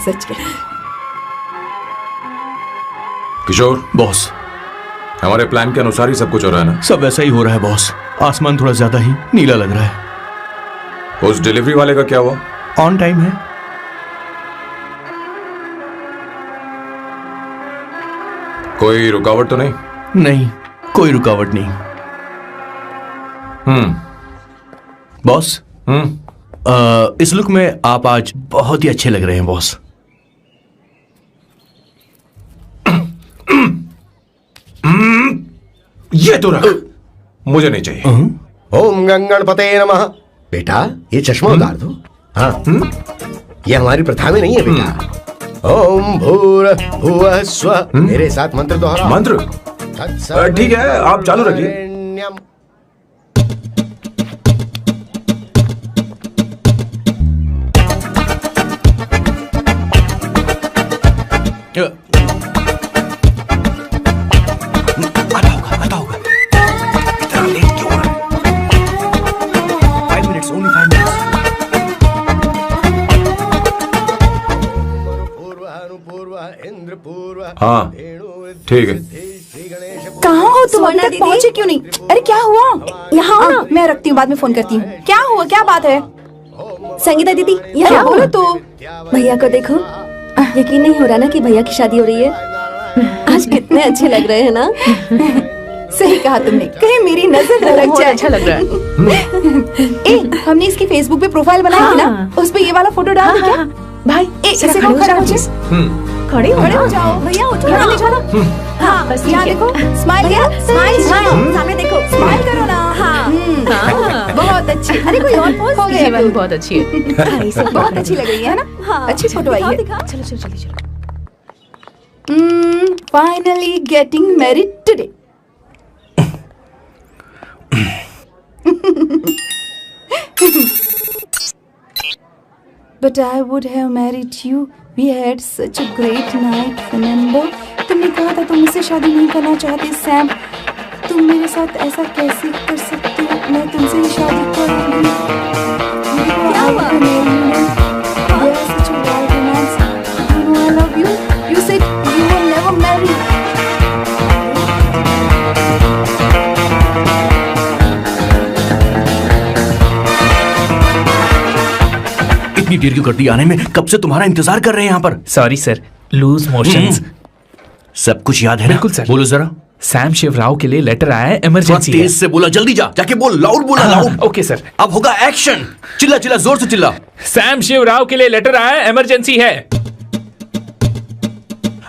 सच कह।
किशोर,
बॉस,
हमारे प्लान के अनुसार ही सब कुछ हो रहा है ना?
सब वैसा ही हो रहा है बॉस। आसमान थोड़ा ज्यादा ही नीला लग रहा है।
उस डिलीवरी वाले का क्या हुआ?
ऑन टाइम है।
कोई रुकावट तो नहीं?
नहीं, कोई रुकावट नहीं। बॉस, इस लुक में आप आज बहुत ही अच्छे लग रहे हैं बॉस।
ये तो रख, मुझे नहीं चाहिए।
ओम गंगणपते नमः। बेटा ये चश्मा उतार दो। हाँ, ये हमारी प्रथा में नहीं है बेटा। ओम भूर भुवः स्वः। मेरे साथ मंत्र दोहराओ।
मंत्र? ठीक है, आप चालू रखिए।
आता होगा। इतना लेट क्यों हो रहा है? 5 minutes, only 5 minutes।
हाँ ठीक है।
कहाँ हो तुम? अभी तक पहुँचे क्यों नहीं? अरे क्या हुआ? यहाँ आओ ना, मैं रखती हूँ, बाद में फोन करती हूँ। क्या हुआ, क्या बात है?
संगीता दीदी,
क्या
यहाँ
बोलो
बोलो।
तू?
भैया को देखो, यकीन नहीं हो रहा ना कि भैया की शादी हो रही है। आज कितने अच्छे लग रहे हैं ना।
सही कहा तुमने, कहीं मेरी नजर न लग
बहुत
जाए।
अच्छा लग रहा है।
ए, हमने इसकी फेसबुक पे प्रोफाइल बनाई थी ना, उस पे ये वाला फोटो डाल दे क्या?
भाई,
इसे
खड़े
कहो,
हो
खड़ा
जाओ
हो जाओ।
please। खड़े हो
खड़े हो
जाओ।
जाओ भैया, उठो
यहाँ
ना।
देखो। हाँ, बस
यहाँ
ठीक है।
देखो, स्माइल किया,
स्माइल, सामने देखो।
स्माइल करो ना।
हाँ।
बहुत अच्छी। अरे कोई और पोज हो
ये
गया?
वाली बहुत अच्छी है।
बहुत अच्छी लग रही है ना?
हाँ,
अच्छी फोटो आई है।
दिखाओ।
चलो चलो जल्दी चलो।
Finally getting married today. But I would have married you. We had such a great night, remember? तुमने कहा था तुम मुझसे शादी नहीं करना चाहते सैम। तुम मेरे साथ ऐसा कैसे कर सकते हो? मैं तुमसे ही शादी करूंगी। क्या हुआ? Such a wild romance. You know I love
इतनी देर क्यों कर दी आने में? कब से तुम्हारा इंतजार कर रहे हैं यहाँ पर।
Sorry sir, loose motions.
सब कुछ याद है ना?
बिल्कुल सर।
बोलो जरा।
सैम शिवराव के लिए लेटर आया है, इमरजेंसी है।
तेज से बोला, जल्दी जा, जाके बोल, लाउड बोला, लाउड।
Okay sir.
अब होगा एक्शन। चिल्ला चिल्ला, जोर से चिल्ला।
सैम शिवराव के लिए लेटर आया है, इमरजेंसी है।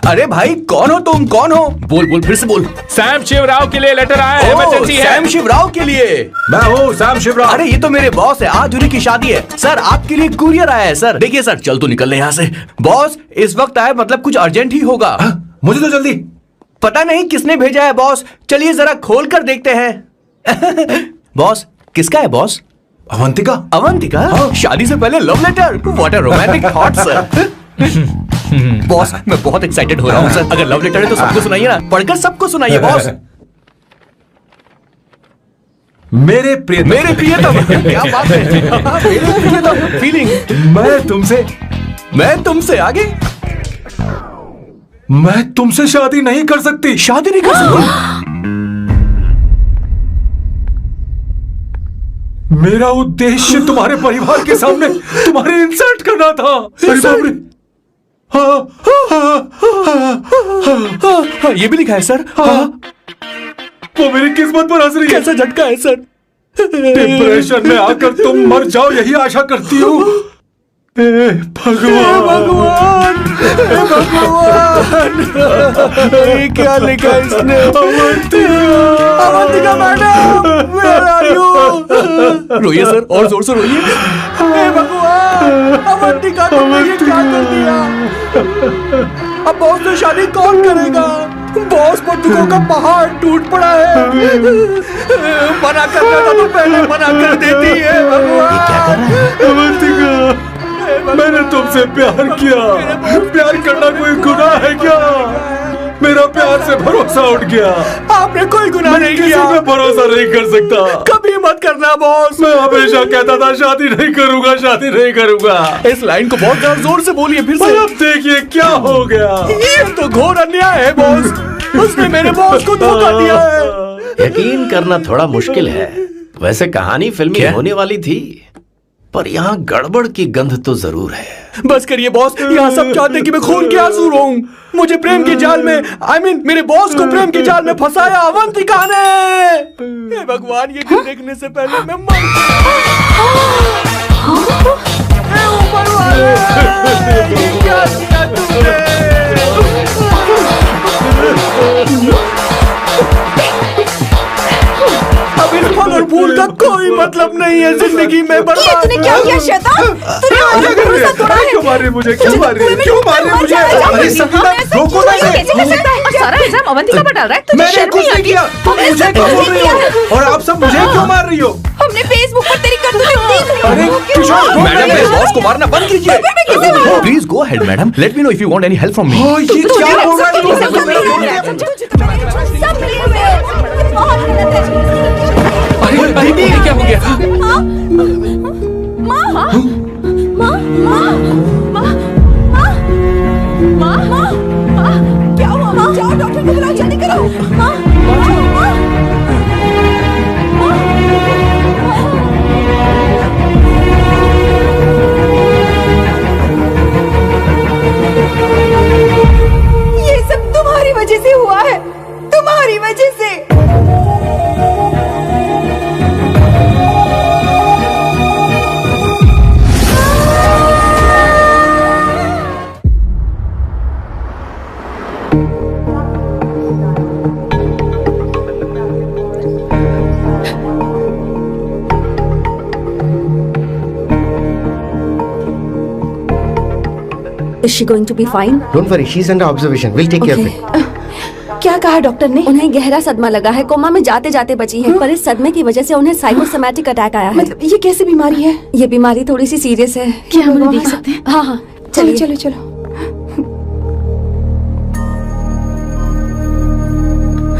अरे भाई कौन हो तुम, कौन हो? बोल बोल, फिर से बोल।
सैम शिवराव के लिए लेटर आया है, इमरजेंसी है।
सैम शिवराव के लिए?
मैं हूँ सैम शिवराव।
अरे ये तो मेरे बॉस है, आज उन्हीं की शादी है। सर आपके लिए कुरियर आया है सर। देखिए सर, चल तो निकल यहाँ से। बॉस इस वक्त आए, मतलब कुछ अर्जेंट ही होगा।
मुझे तो जल्दी।
पता नहीं किसने भेजा है बॉस, चलिए जरा खोल कर देखते हैं। बॉस किसका है बॉस?
अवंतिका।
अवंतिका? शादी से पहले love letter? What a romantic thought sir. Boss मैं बहुत एक्साइटेड हो रहा हूँ सर। अगर लव लेटर है तो सबको सुनाइए ना, पढ़कर सबको सुनाइए बॉस।
मेरे प्रियतम।
मेरे प्रियतम, क्या बात है। मेरे प्रियतम फीलिंग। मैं तुमसे आगे।
मैं तुमसे शादी नहीं कर सकती।
शादी नहीं कर सकती?
मेरा उद्देश्य तुम्हारे परिवार के सामने तुम्हारे इंसल्ट करना था। अरे बाप रे।
हाँ, ये भी लिखा है सर।
वो मेरी किस्मत पर हंस रही है।
कैसा झटका है सर।
डिप्रेशन में आकर तुम मर जाओ, यही आशा करती हूँ। भगवान
भगवान, भगवान, ये क्या लिखा इसने? Avantika madam, where are you? रोइए सर, और जोर से रोइए। हे भगवान, अवंतिका तुमने ये क्या कर दिया? अब बॉस से शादी कौन करेगा? बॉस बंदूकों का पहाड़ टूट पड़ा है। मना करना था तो पहले मना कर देती है। भगवान ये क्या कर रहा है?
अवंतिका, मैंने तुमसे प्यार किया। प्यार करना कोई गुनाह है क्या? मेरा प्यार से भरोसा उठ गया।
आपने कोई गुनाह नहीं किया।
किसी पे भरोसा नहीं कर सकता।
कभी मत करना बॉस।
मैं हमेशा कहता था शादी नहीं करूंगा, शादी नहीं करूंगा।
इस लाइन को बहुत जोर से बोलिए फिर से।
अब देखिए क्या हो गया।
ये तो घोर अन्याय है बॉस। उसने मेरे बॉस को धोखा दिया है।
यकीन करना थोड़ा मुश्किल है। वैसे कहानी फिल्मी होने वाली थी, पर यहाँ गड़बड़ की गंध तो जरूर है।
बस करिए बॉस, यहाँ सब चाहते हैं कि मैं खून के आंसू रोऊं। मुझे प्रेम के जाल में, मेरे बॉस को प्रेम के जाल में फंसाया अवंतिका ने। हे भगवान, ये दिन देखने से पहले मैं मर ऊपर वाले, ये क्या किया तुमने? अब इस फल और फूल का कोई मतलब नहीं है जिंदगी में। बर्बाद।
तूने क्या किया शैतान? तूने हमारा भरोसा तोड़ा है।
क्यों मार रही मुझे? क्यों मार रही? क्यों मार रही मुझे? अरे संगीता, रोको ना इसे।
कैसे कर सकता है? और सारा इल्जाम अवंतिका पर डाल रहा है। तुझे
मैंने
शर्म
कुछ
नहीं
नहीं
आती?
किया।
हमने
मुझे
सब
क्यों बोल
कुछ
रही
किया है।
हो? और आप सब मुझे क्यों मार रही हो?
हमने फेसबुक पर तेरी करतूतें देख ली।
अरे किशोर,
मैडम मेरे बॉस को मारना बंद कीजिए। Please go ahead madam, let me know if you want any help from me.
ये क्या हो रहा है?
सब मिले हुए हैं। बहुत गलत है।
अरे ये क्या हो गया?
माँ, माँ, माँ, माँ, माँ, माँ, माँ, माँ, माँ, क्या हुआ? माँ, जाओ डॉक्टर को बुलाओ, जल्दी करो। माँ, माँ, माँ, ये सब तुम्हारी वजह से हुआ है, तुम्हारी वजह से। Is she going to be fine?
Don't worry, she's under observation. We'll take care of it.
क्या कहा डॉक्टर ने? उन्हें गहरा सदमा लगा है, कोमा में जाते जाते बची है। पर इस सदमे की वजह से उन्हें साइकोसोमैटिक अटैक आया है।
मतलब ये कैसी बीमारी है?
ये बीमारी थोड़ी सी सीरियस है।
क्या हम उन्हें देख सकते हैं?
हाँ हाँ,
चलो चलो चलो।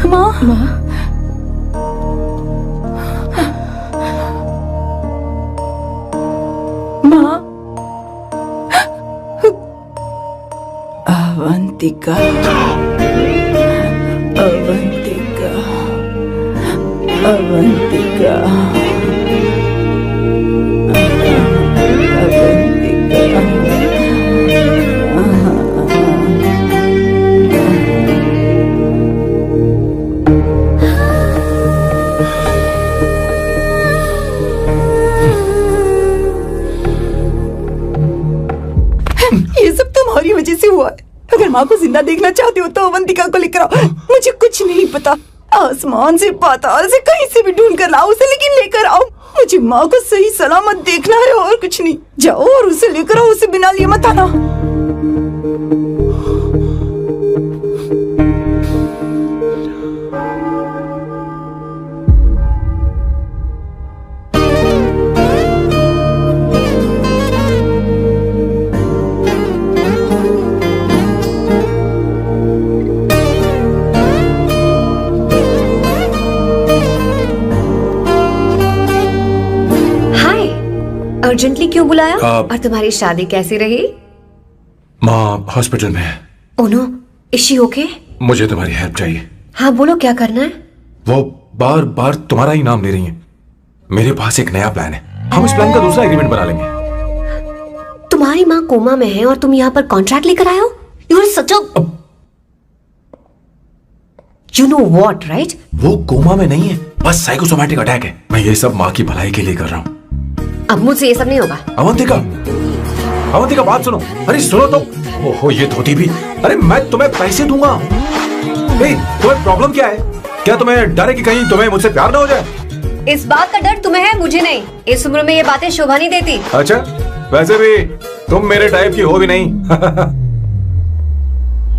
माँ,
माँ,
माँ, अवंतिका, अवंतिका, अवंतिका, अवंतिका। अगर माँ को जिंदा देखना चाहते हो तो अवंतिका को लेकर आओ। मुझे कुछ नहीं पता, आसमान से पाताल से कहीं से भी ढूंढ कर लाओ उसे, लेकिन लेकर आओ। मुझे माँ को सही सलामत देखना है और कुछ नहीं। जाओ और उसे लेकर आओ, उसे बिना लिए मत आना।
अर्जेंटली क्यों बुलाया? और तुम्हारी शादी कैसी रही?
माँ हॉस्पिटल में है।
Oh no, is she okay?
मुझे तुम्हारी हेल्प चाहिए।
हाँ बोलो, क्या करना है?
वो बार बार तुम्हारा ही नाम ले रही है। मेरे पास एक नया प्लान है, हम इस प्लान का दूसरा एग्रीमेंट बना लेंगे।
तुम्हारी माँ कोमा में है और तुम यहाँ पर कॉन्ट्रैक्ट लेकर आए हो? You are such a you know what, right?
वो कोमा में नहीं है, बस साइकोसोमैटिक अटैक है। मैं ये सब माँ की भलाई के लिए कर रहा हूँ।
अब मुझसे ये सब नहीं होगा।
अवंतिका, अवंतिका बात सुनो। अरे सुनो तो। ओहो ये धोती भी। अरे मैं तुम्हें पैसे दूंगा। तुम्हें प्रॉब्लम क्या है? क्या तुम्हें डर है कि कहीं तुम्हें मुझसे प्यार ना हो जाए?
इस बात का डर तुम्हें है, मुझे नहीं। इस उम्र में ये बातें शोभा नहीं देती।
अच्छा, वैसे भी तुम मेरे टाइप की हो भी नहीं।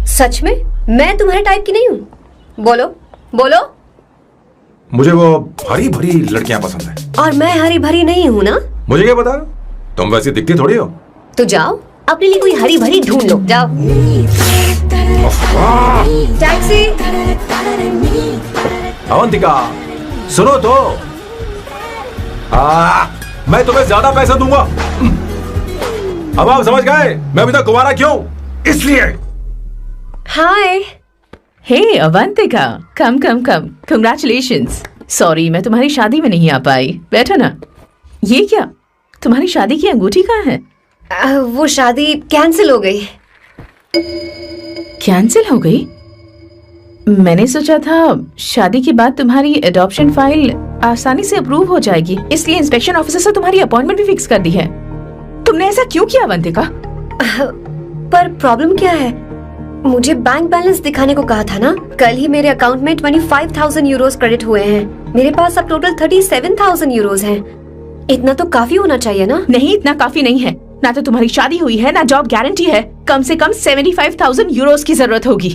सच में मैं तुम्हारे टाइप की नहीं हूँ? बोलो बोलो।
मुझे वो हरी भरी लड़कियां पसंद है।
और मैं हरी भरी नहीं हूँ ना?
मुझे क्या पता, तुम वैसी दिखती थोड़ी हो।
तो जाओ अपने लिए कोई हरी भरी ढूंढ लो, जाओ। टैक्सी।
अवंतिका सुनो तो। मैं तुम्हें ज्यादा पैसा दूंगा। अब आप समझ गए मैं अभी तक कुंवारा क्यों? इसलिए।
हाय।
हे अवंतिका, कम कम कम, कंग्रेचुलेशंस। सॉरी मैं तुम्हारी शादी में नहीं आ पाई। बैठो ना। ये क्या, तुम्हारी शादी की अंगूठी कहाँ है?
वो शादी कैंसिल हो गई।
कैंसिल हो गई? मैंने सोचा था शादी के बाद तुम्हारी एडॉप्शन फाइल आसानी से अप्रूव हो जाएगी, इसलिए इंस्पेक्शन ऑफिसर से तुम्हारी अपॉइंटमेंट भी फिक्स कर दी है। तुमने ऐसा क्यों किया अवंतिका?
पर प्रॉब्लम क्या है? मुझे बैंक बैलेंस दिखाने को कहा था ना। कल ही मेरे अकाउंट में 25,000 यूरोस क्रेडिट हुए हैं। मेरे पास अब टोटल 37,000 यूरोस हैं। इतना तो काफी होना चाहिए ना?
नहीं, इतना काफी नहीं है। ना तो तुम्हारी शादी हुई है, ना जॉब गारंटी है। कम से कम 75,000 यूरोस की जरूरत होगी।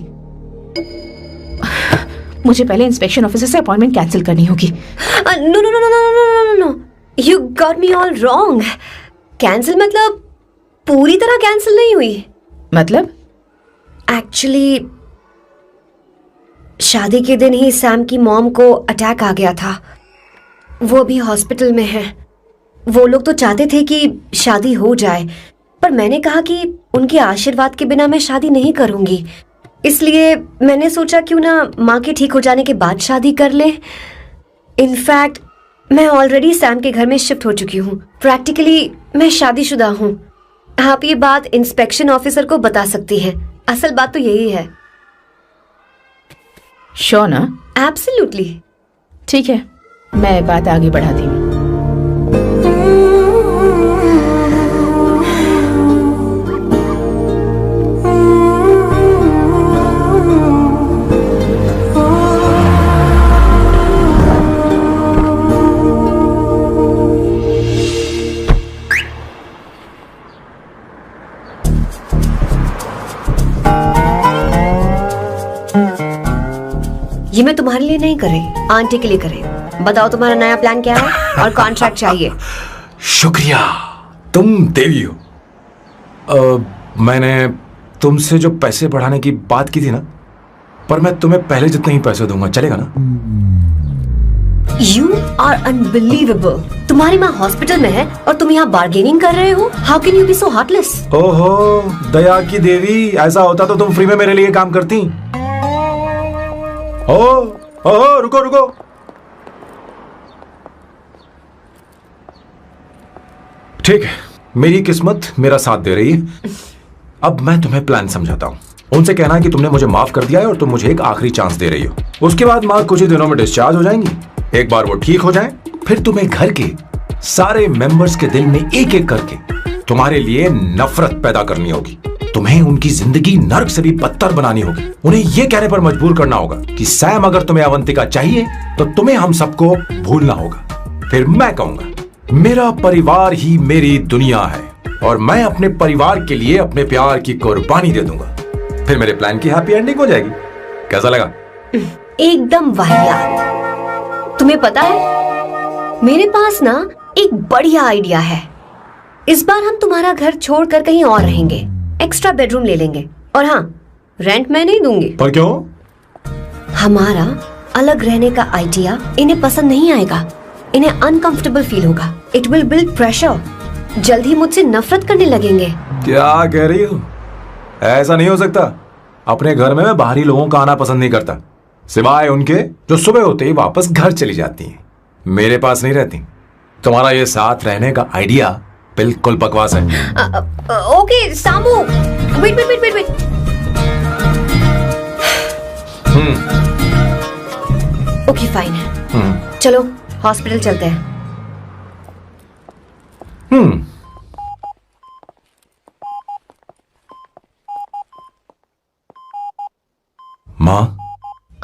मुझे पहले इंस्पेक्शन ऑफिसर से अपॉइंटमेंट कैंसिल करनी होगी।
No no no no no no no no, you got me all wrong. Cancel मतलब पूरी तरह कैंसिल नहीं हुई।
मतलब?
एक्चुअली शादी के दिन ही सैम की मॉम को अटैक आ गया था। वो भी हॉस्पिटल में है। वो लोग तो चाहते थे कि शादी हो जाए, पर मैंने कहा कि उनके आशीर्वाद के बिना मैं शादी नहीं करूंगी। इसलिए मैंने सोचा क्यों ना माँ के ठीक हो जाने के बाद शादी कर ले। इनफैक्ट मैं ऑलरेडी सैम के घर में शिफ्ट हो चुकी हूँ। प्रैक्टिकली मैं शादीशुदा हूँ। आप ये बात इंस्पेक्शन ऑफिसर को बता सकती हैं। असल बात तो यही है।
श्योर ना?
एब्सोल्युटली।
ठीक है, मैं बात आगे बढ़ाती हूँ।
ये मैं तुम्हारे लिए नहीं कर रही, आंटी के लिए कर रही हूँ। बताओ तुम्हारा नया प्लान क्या है और कॉन्ट्रैक्ट चाहिए।
शुक्रिया, तुम देवी हो। मैंने तुमसे जो पैसे बढ़ाने की बात की थी ना, पर मैं तुम्हें पहले जितने ही पैसे दूंगा, चलेगा ना?
You are unbelievable। तुम्हारी माँ हॉस्पिटल में है और तुम यहाँ बार्गेनिंग कर रहे हो। How can you be so heartless?
ओहो दया की देवी, ऐसा होता तो तुम फ्री में मेरे लिए काम करती। ओहो रुको रुको। ठीक है, मेरी किस्मत मेरा साथ दे रही है। अब मैं तुम्हें प्लान समझाता हूँ। उनसे कहना कि तुमने मुझे माफ कर दिया है और तुम मुझे एक आखिरी चांस दे रही हो। उसके बाद माँ कुछ ही दिनों में डिस्चार्ज हो जाएंगी। एक बार वो ठीक हो जाए, फिर तुम्हें घर के सारे मेंबर्स के दिल में एक एक करके तुम्हारे लिए नफरत पैदा करनी होगी। तुम्हें उनकी जिंदगी नर्क से भी बदतर बनानी होगी। उन्हें यह कहने पर मजबूर करना होगा कि सैम अगर तुम्हें अवंतिका चाहिए तो तुम्हें हम सबको भूलना होगा। फिर मैं कहूंगा मेरा परिवार ही मेरी दुनिया है और मैं अपने परिवार के लिए अपने प्यार की कुर्बानी दे दूंगा। फिर मेरे प्लान की हैप्पी एंडिंग हो जाएगी। कैसा लगा?
एकदम वाहियात। तुम्हें पता है मेरे पास ना एक बढ़िया आइडिया है। इस बार हम तुम्हारा घर छोड़कर कहीं और रहेंगे, एक्स्ट्रा बेडरूम ले लेंगे और हाँ, रेंट मैं नहीं दूंगी।
पर क्यों?
हमारा अलग रहने का आइडिया इन्हें पसंद नहीं आएगा। इन्हें अनकंफर्टेबल फील होगा। It will build pressure. जल्द ही मुझसे नफरत करने लगेंगे।
क्या कह रही हो? ऐसा नहीं हो सकता। अपने घर में मैं बाहरी लोगों का आना पसंद नहीं करता, सिवाय उनके जो सुबह होते ही वापस घर चली जाती हैं, मेरे पास नहीं रहती। तुम्हारा ये साथ रहने का आइडिया बिल्कुल बकवास है।
Okay Samu, wait wait wait wait wait. Okay fine है। चलो हॉस्पिटल चलते हैं।
माँ,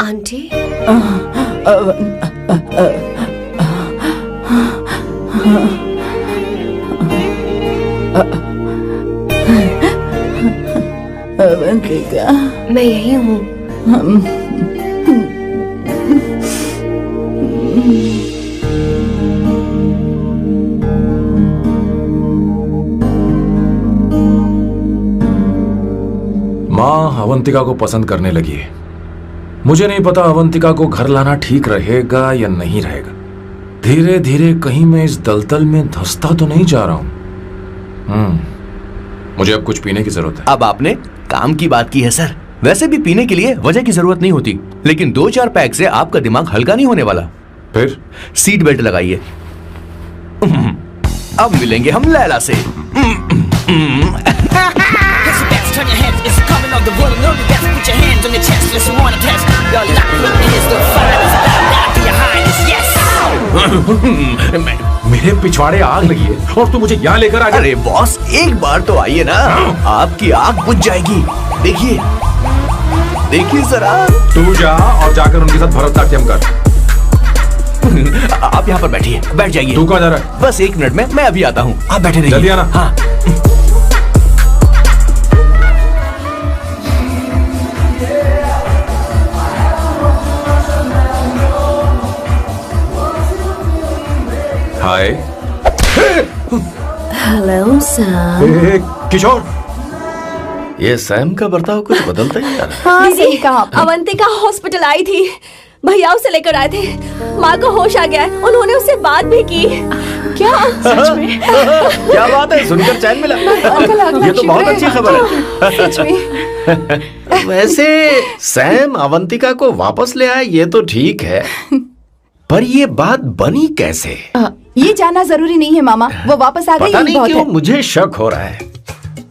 आंटी,
अवंतिका,
मैं यही हूँ।
माँ अवंतिका को पसंद करने लगी है। मुझे नहीं पता अवंतिका को घर लाना ठीक रहेगा या नहीं रहेगा। धीरे धीरे कहीं मैं इस दलदल में धंसता तो नहीं जा रहा हूं। मुझे अब कुछ पीने की जरूरत है।
अब आपने काम की बात की है सर। वैसे भी पीने के लिए वजह की जरूरत नहीं होती, लेकिन 2-4 पैक से आपका दिमाग हल्का नहीं होने वाला।
फिर
सीट बेल्ट लगाइए। अब मिलेंगे हम लैला से।
Turn your heads, it's coming of the world. Know you best put your hands on your chest unless you wanna test. Your lock is the finest. Down to your highness, yes.
मेरे पिछवाड़े आग लगी है और तू मुझे यहाँ लेकर आ गया।
अरे बॉस, एक बार तो आइए ना, आपकी आग बुझ जाएगी। देखिए देखिए जरा।
तू जा और जाकर उनके साथ भरतनाट्यम कर।
आप यहाँ पर बैठिए, बैठ जाइए।
तू कहाँ जा रहा है?
बस 1 मिनट में मैं अभी आता हूँ, आप बैठे रहिए।
जल्दी आना।
हाँ।
हाय।
Hello Sam.
किशोर,
ये सैम का बर्ताव कुछ बदलता ही जा रहा है।
हाँ सही कहा। अवंतिका हॉस्पिटल आई थी, भैया उसे लेकर आए थे। माँ को होश आ गया है, उन्होंने उससे बात भी की। क्या
सच में?
क्या बात है, सुनकर चैन मिला। ये तो बहुत अच्छी खबर है।
सच में।
वैसे सैम अवंतिका को वापस ले आए ये तो ठीक है, पर ये बात बनी कैसे?
ये जानना जरूरी नहीं है मामा, वो वापस आ गई।
पता नहीं
बहुत
क्यों
है।
मुझे शक हो रहा है।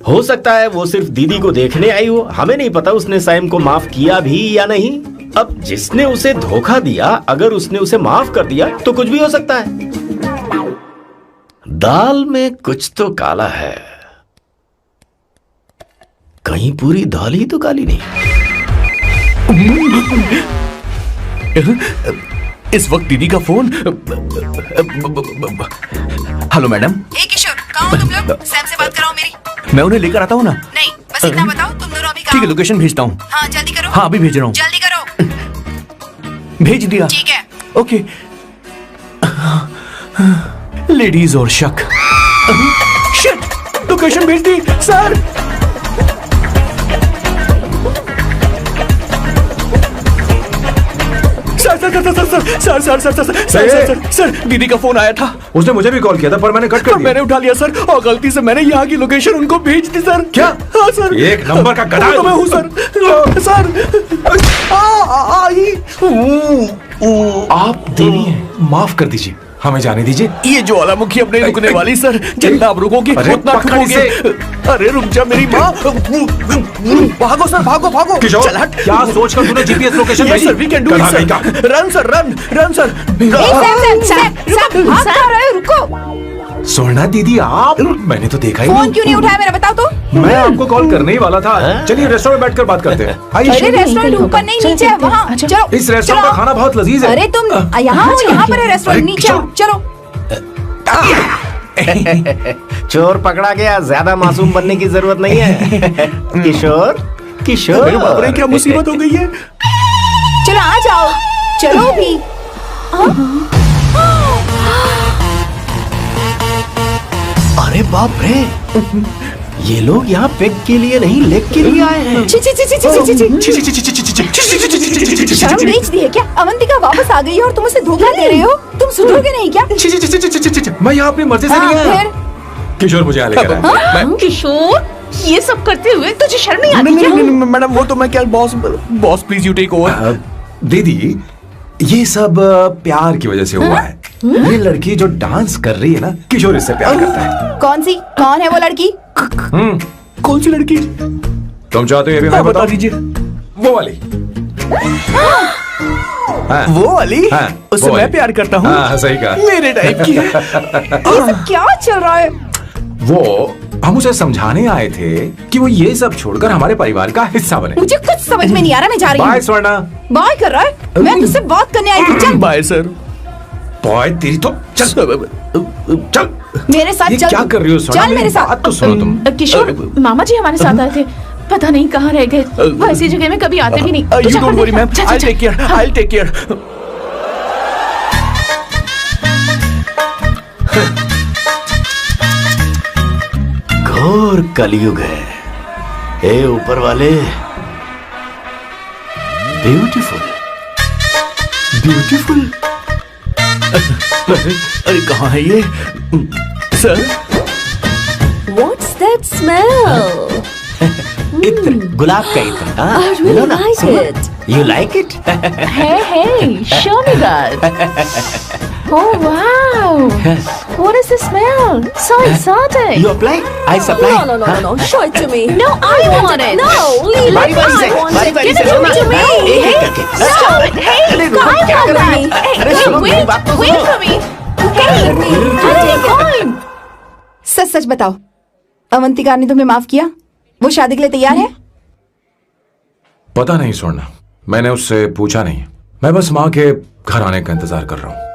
हो सकता है वो सिर्फ दीदी को देखने आई हो, हमें नहीं पता उसने सैम को माफ किया भी या नहीं। अब जिसने उसे धोखा दिया, अगर उसने उसे माफ कर दिया तो कुछ भी हो सकता है। दाल में कुछ तो काला है, कहीं पूरी दाल ही तो काली नहीं।
इस वक्त दीदी का phone. Hello madam.
Hey Kishore, कहाँ हो तुम लोग? सैम से बात कराओ मेरी।
मैं उन्हें लेकर आता हूँ ना।
नहीं, बस इतना बताओ तुम दोनों अभी कहाँ
ठीक है,
हो?
लोकेशन भेजता हूँ।
हाँ जल्दी करो।
हाँ अभी भेज रहा हूँ।
जल्दी करो।
भेज दिया।
ठीक है।
ओके। लेडीज और शक। शिट, लोकेशन भेज दी सर। सर दीदी का फोन आया था।
उसने मुझे भी कॉल किया था पर मैंने कट कर दिया।
मैंने उठा लिया सर, और गलती से मैंने यहाँ की लोकेशन उनको भेज दी सर।
क्या?
हाँ सर।
एक नंबर का गधा
तो मैं हूँ सर।
आप देवी हैं, माफ कर दीजिए, हमें जाने दीजिए।
ये ज्वालामुखी अपने रुकने वाली सर, जितना आप रुकोगे उतना ठुकोगे। अरे रुक जा मेरी माँ। भागो सर, भागो भागो।
किशोर,
चल हट।
क्या सोचकर तूने जीपीएस लोकेशन भेजी?
Sir we can do it sir. Run sir, run run sir.
रुको।
स्वर्णा दीदी आप, मैंने तो देखा ही
फोन
नहीं।
क्यों नहीं उठाया मेरा बताओ तो।
मैं आपको कॉल करने ही वाला था। चलिए रेस्टोरेंट में बैठकर बात करते हैं।
अरे
आइए।
रेस्टोरेंट ऊपर नहीं नीचे है वहाँ। चलो
इस रेस्टोरेंट का खाना बहुत लजीज है।
अरे तुम यहाँ हो, यहाँ पर है रेस्टोरेंट, नीचे आओ, चलो।
चोर पकड़ा गया, ज्यादा मासूम बनने की जरूरत नहीं है। किशोर किशोर,
मेरे बाप रे क्या मुसीबत हो गई है।
चलो आ जाओ, चलो भी।
अरे बाप रे, ये लोग यहाँ पेग के लिए नहीं लेग के लिए आए हैं।
ची ची ची ची ची ची ची। शर्म बेच दी है क्या? अवंतिका वापस आ गई है और तुम उसे धोखा दे रहे हो। तुम सुधरोगे नहीं क्या?
मैं यहाँ अपनी मर्जी से नहीं आया।
फिर
किशोर मुझे यहाँ लेकर आया।
किशोर, ये सब करते हुए तुझे शर्म नहीं आती क्या?
मैडम वो तो मैं क्या, boss please you take over.
दीदी ये सब प्यार की वजह से हुआ है। ये लड़की जो डांस कर रही है ना, किशोर इससे प्यार करता है।
कौन सी, कौन है वो लड़की?
कौन सी लड़की?
तुम चाहते हो ये भी मैं
बता
बताऊं?
दीजिए।
वो वाली। हाँ,
वो वाली?
हाँ,
उससे
वो
मैं
वाली।
प्यार करता हूँ।
हाँ, सही कहा।
मेरे टाइप की।
ये सब क्या चल रहा है?
वो हम उसे समझाने आए थे कि वो ये सब छोड़कर हमारे परिवार का हिस्सा बने।
मुझे कुछ समझ में नहीं आ रहा, मैं जा रही हूँ।
बाय स्वर्णा।
बाय कर रहा है? मैं तुझसे बात करने आई थी। चल
बाय सर।
बॉय तेरी तो चल चल
मेरे साथ
ये
चल।
क्या कर रही हो स्वर्णा?
चल मेरे साथ।
बात तो सुनो तुम।
किशोर, मामा जी हमारे साथ आए थे, पता नहीं कहाँ रह गए। वो ऐसी जगह में कभी आते भी नहीं।
You don't worry ma'am, I take care, I take care.
घोर कलयुग है। हे ऊपर वाले, ब्यूटीफुल ब्यूटीफुल।
अरे कहाँ है ये सर?
What's that smell?
इत्र, गुलाब का इत्र। हाँ,
I really
लो ना,
like
सुनो।
it.
You like it?
Hey, show me that. Oh wow! What is the smell? So exotic.
You apply? I supply.
No. Show it to me.
No, I want it.
No, leave
बारी
it.
बारी से,
I want
बारी
it.
बारी
Give
से
it
लो ना।
to me.
एक एक करके।
Stop it! Hey,
अरे रुको,
I
क्या
want
कर रही
that.
है?
Hey,
अरे सुनो, मेरी
wait,
बात तो
wait
सुनो।
for me. Hey, I'll take time.
सच सच बताओ, अवंतिका ने तुम्हें माफ किया? वो शादी के लिए तैयार है?
पता नहीं स्वर्णा, मैंने उससे पूछा नहीं। मैं बस माँ के घर आने का इंतजार कर रहा हूँ।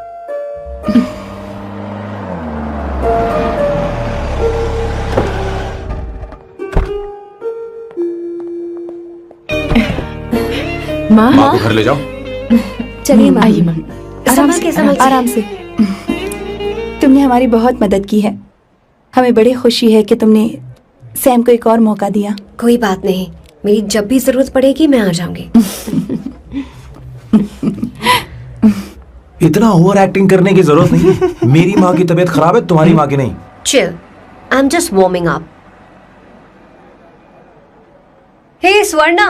माँ,
माँ को घर ले जाओ।
चलिए माँ।
आइए माँ।
संभल के, संभल के।
आराम से। तुमने हमारी बहुत मदद की है। हमें बड़ी खुशी है कि तुमने सैम को एक और मौका दिया।
कोई बात नहीं, मेरी जब भी जरूरत पड़ेगी मैं आ जाऊंगी।
इतना ओवर एक्टिंग करने की जरूरत नहीं है। मेरी माँ की तबीयत खराब है, तुम्हारी माँ की नहीं।
Chill, I am just warming up. Hey Swarna,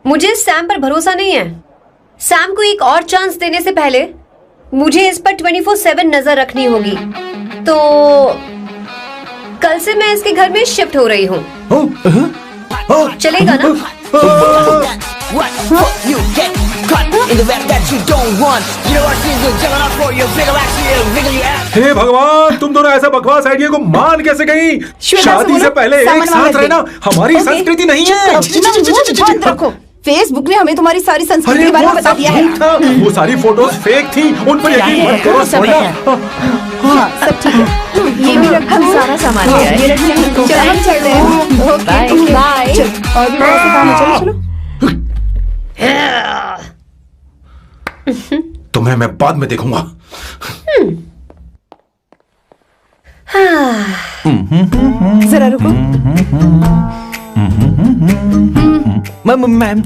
मुझे सैम पर भरोसा नहीं है। सैम को एक और चांस देने से पहले मुझे इस पर 24/7 नजर रखनी होगी। तो कल से मैं इसके घर में शिफ्ट हो रही हूँ। चलेगा ना?
What? You get caught in the web that you don't want. You know what she's doing? Jumping off for you, wiggle actually, wiggle your ass.
हे भगवान, तुम दोनों ऐसा बकवास आइडिया को मान कैसे गई?
श्वेता से
शादी
बोलो,
से पहले एक
सामान
साथ
वापस
रहना
दे।
हमारी
ओके।
संस्कृति नहीं है।
अपना मुंह बंद रखो। फेसबुक ने हमें तुम्हारी सारी संस्कृति के बारे में बता दिया है।
था, वो सारी फोटोज फेक थी, उन पर यकीन मत करो स्वर्णा।
हाँ, सब ठीक है। ये भी रख,
हम सारा सामान ले आए।
ये रख लिया। चलो हम चलते हैं। Okay, bye. चलो, और भी बहुत से काम है। चलो चलो।
तुम्हें मैं बाद में देखूंगा।
जरा रुको।
मैम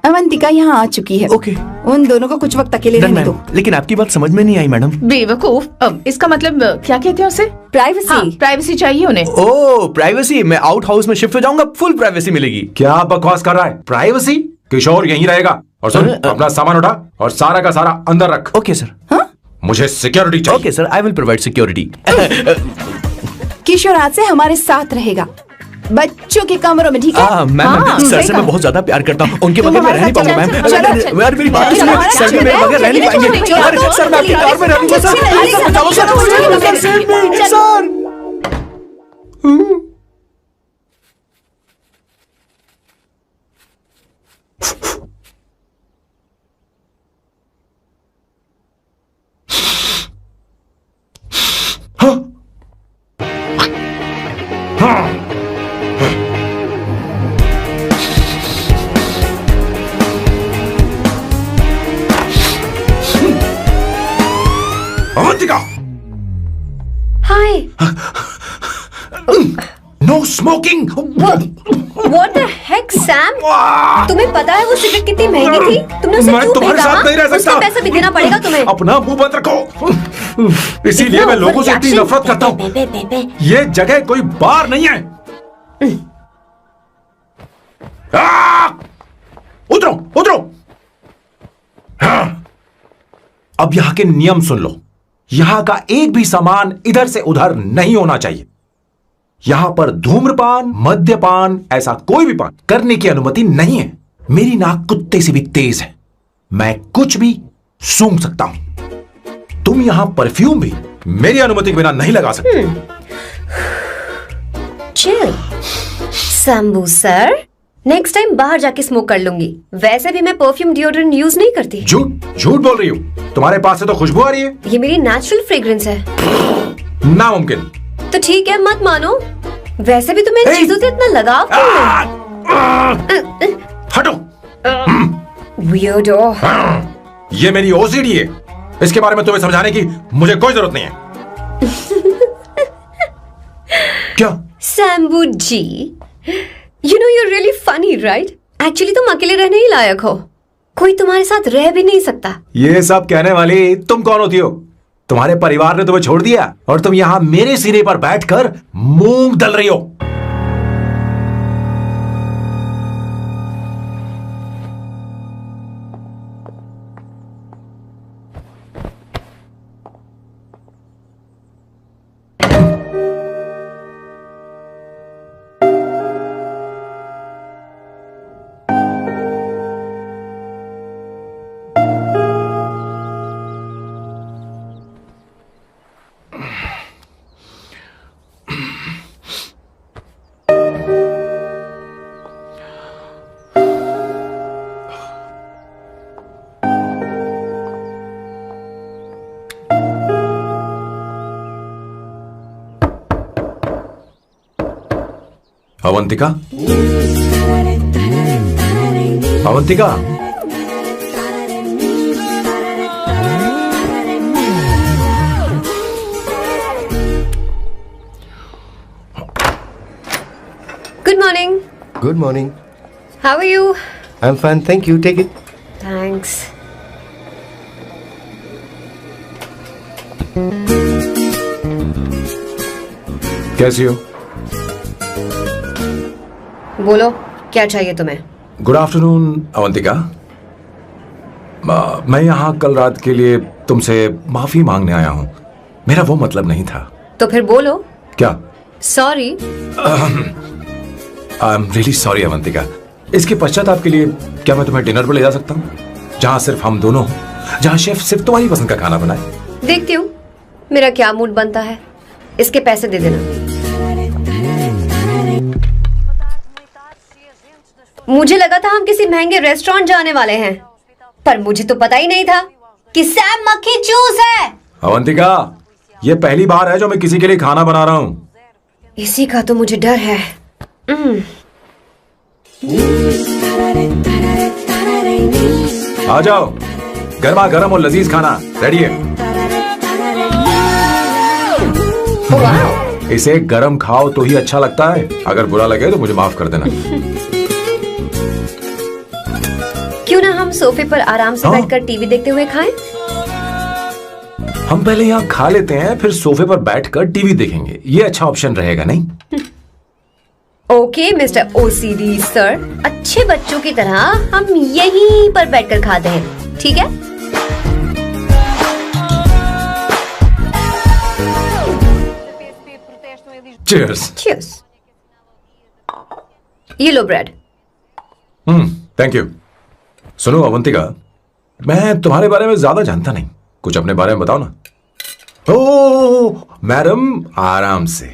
अवंतिका यहाँ आ चुकी है।
ओके।
उन दोनों को कुछ वक्त अकेले रहने दो।
लेकिन आपकी बात समझ में नहीं आई मैडम।
बेवकूफ, इसका मतलब क्या कहते हैं उसे?
प्राइवेसी।
हाँ, प्राइवेसी चाहिए उन्हें।
ओह प्राइवेसी, मैं आउट हाउस में शिफ्ट हो जाऊंगा, फुल प्राइवेसी मिलेगी।
क्या बकवास कर रहा है? प्राइवेसी? किशोर यहीं रहेगा। और सुन, अपना सामान उठा और सारा का सारा अंदर रख।
Okay sir.
मुझे सिक्योरिटी चाहिए।
Okay sir, I will provide security.
Kishore आज से हमारे साथ रहेगा। बच्चों के कमरों में, ठीक है?
मैम सर से मैं बहुत ज्यादा प्यार करता हूँ, उनके बगैर मैं रह नहीं पाऊंगा मैम। यार मेरी बात सुनिए, सर भी मेरे बगैर रह नहीं पाएंगे। अरे सर मैं आपकी कार में रह लूंगा सर, बचाओ sir.
Avantika,
hi.
No smoking.
What the heck, Sam? तुम्हें पता है वो सिगरेट कितनी महंगी थी? तुमने उसे
मैं
क्यों
तुम्हारे
फेंका?
साथ नहीं रह सकता।
उसका पैसा भी देना पड़ेगा तुम्हें।
अपना मुंह बंद रखो। इसीलिए मैं लोगों से इतनी नफरत करता हूँ। ये जगह कोई बार नहीं है। उतरो उतरो। अब यहाँ के नियम सुन लो। यहाँ का एक भी सामान इधर से उधर नहीं होना चाहिए। यहां पर धूम्रपान, मद्यपान, ऐसा कोई भी पान करने की अनुमति नहीं है। मेरी नाक कुत्ते से भी तेज है, मैं कुछ भी सूंघ सकता हूं। तुम यहां परफ्यूम भी मेरी अनुमति के बिना नहीं लगा सकते।
Chill Shambhu sir, next time बाहर जाके स्मोक कर लूंगी। वैसे भी मैं परफ्यूम डिओड्रेंट यूज नहीं करती।
झूठ बोल रही हूँ। तुम्हारे पास से तो खुशबू आ रही है।
ये मेरी नेचुरल फ्रेग्रेंस है।
नामुमकिन।
तो ठीक है, मत मानो। वैसे भी तुम्हें इन चीजों से इतना लगाव क्यों है?
हटो।
Weirdo।
ये मेरी ओसीडी है। इसके बारे में तुम्हें समझाने की मुझे कोई जरूरत नहीं है। क्या?
शंभू जी, you know you're really funny, right? Actually तुम अकेले रहने ही लायक हो। कोई तुम्हारे साथ रह भी नहीं सकता।
ये सब कहने वाली तुम कौन होती हो? तुम्हारे परिवार ने तुम्हें छोड़ दिया और तुम यहां मेरे सिरे पर बैठकर मूंग दल रही हो। Avantika, Avantika,
Good morning.
Good morning.
How are you?
I'm fine, thank you. Take it.
Thanks.
कैसी हो?
बोलो, क्या चाहिए तुम्हें?
Good afternoon Avantika. मैं यहाँ कल रात के लिए तुमसे माफी मांगने आया हूँ। मेरा वो मतलब नहीं था।
तो फिर बोलो।
क्या?
Sorry.
I am really sorry Avantika. इसके पश्चाताप के लिए क्या मैं तुम्हें डिनर पर ले जा सकता हूँ, जहाँ सिर्फ हम दोनों हों, जहाँ शेफ सिर्फ तुम्हारी पसंद का खाना बनाए?
देखती हूँ मेरा क्या मूड बनता है। इसके पैसे दे देना। मुझे लगा था हम किसी महंगे रेस्टोरेंट जाने वाले हैं, पर मुझे तो पता ही नहीं था कि सैम मक्खी चूस है।
अवंतिका, ये पहली बार है जो मैं किसी के लिए खाना बना रहा हूँ।
इसी का तो मुझे डर है।
आ जाओ, गर्मा गर्म और लजीज खाना रेडी है। इसे गरम खाओ तो ही अच्छा लगता है। अगर बुरा लगे तो मुझे माफ कर देना।
क्यों ना हम सोफे पर आराम से बैठकर टीवी देखते हुए खाएं?
हम पहले यहाँ खा लेते हैं, फिर सोफे पर बैठकर टीवी देखेंगे। ये अच्छा ऑप्शन रहेगा, नहीं?
ओके मिस्टर ओसीडी सर, अच्छे बच्चों की तरह हम यहीं पर बैठकर खाते हैं, ठीक है?
Cheers.
Cheers. ये लो ब्रेड।
Thank you. सुनो अवंतिका, मैं तुम्हारे बारे में ज्यादा जानता नहीं, कुछ अपने बारे में बताओ ना। ओ मैडम, आराम से।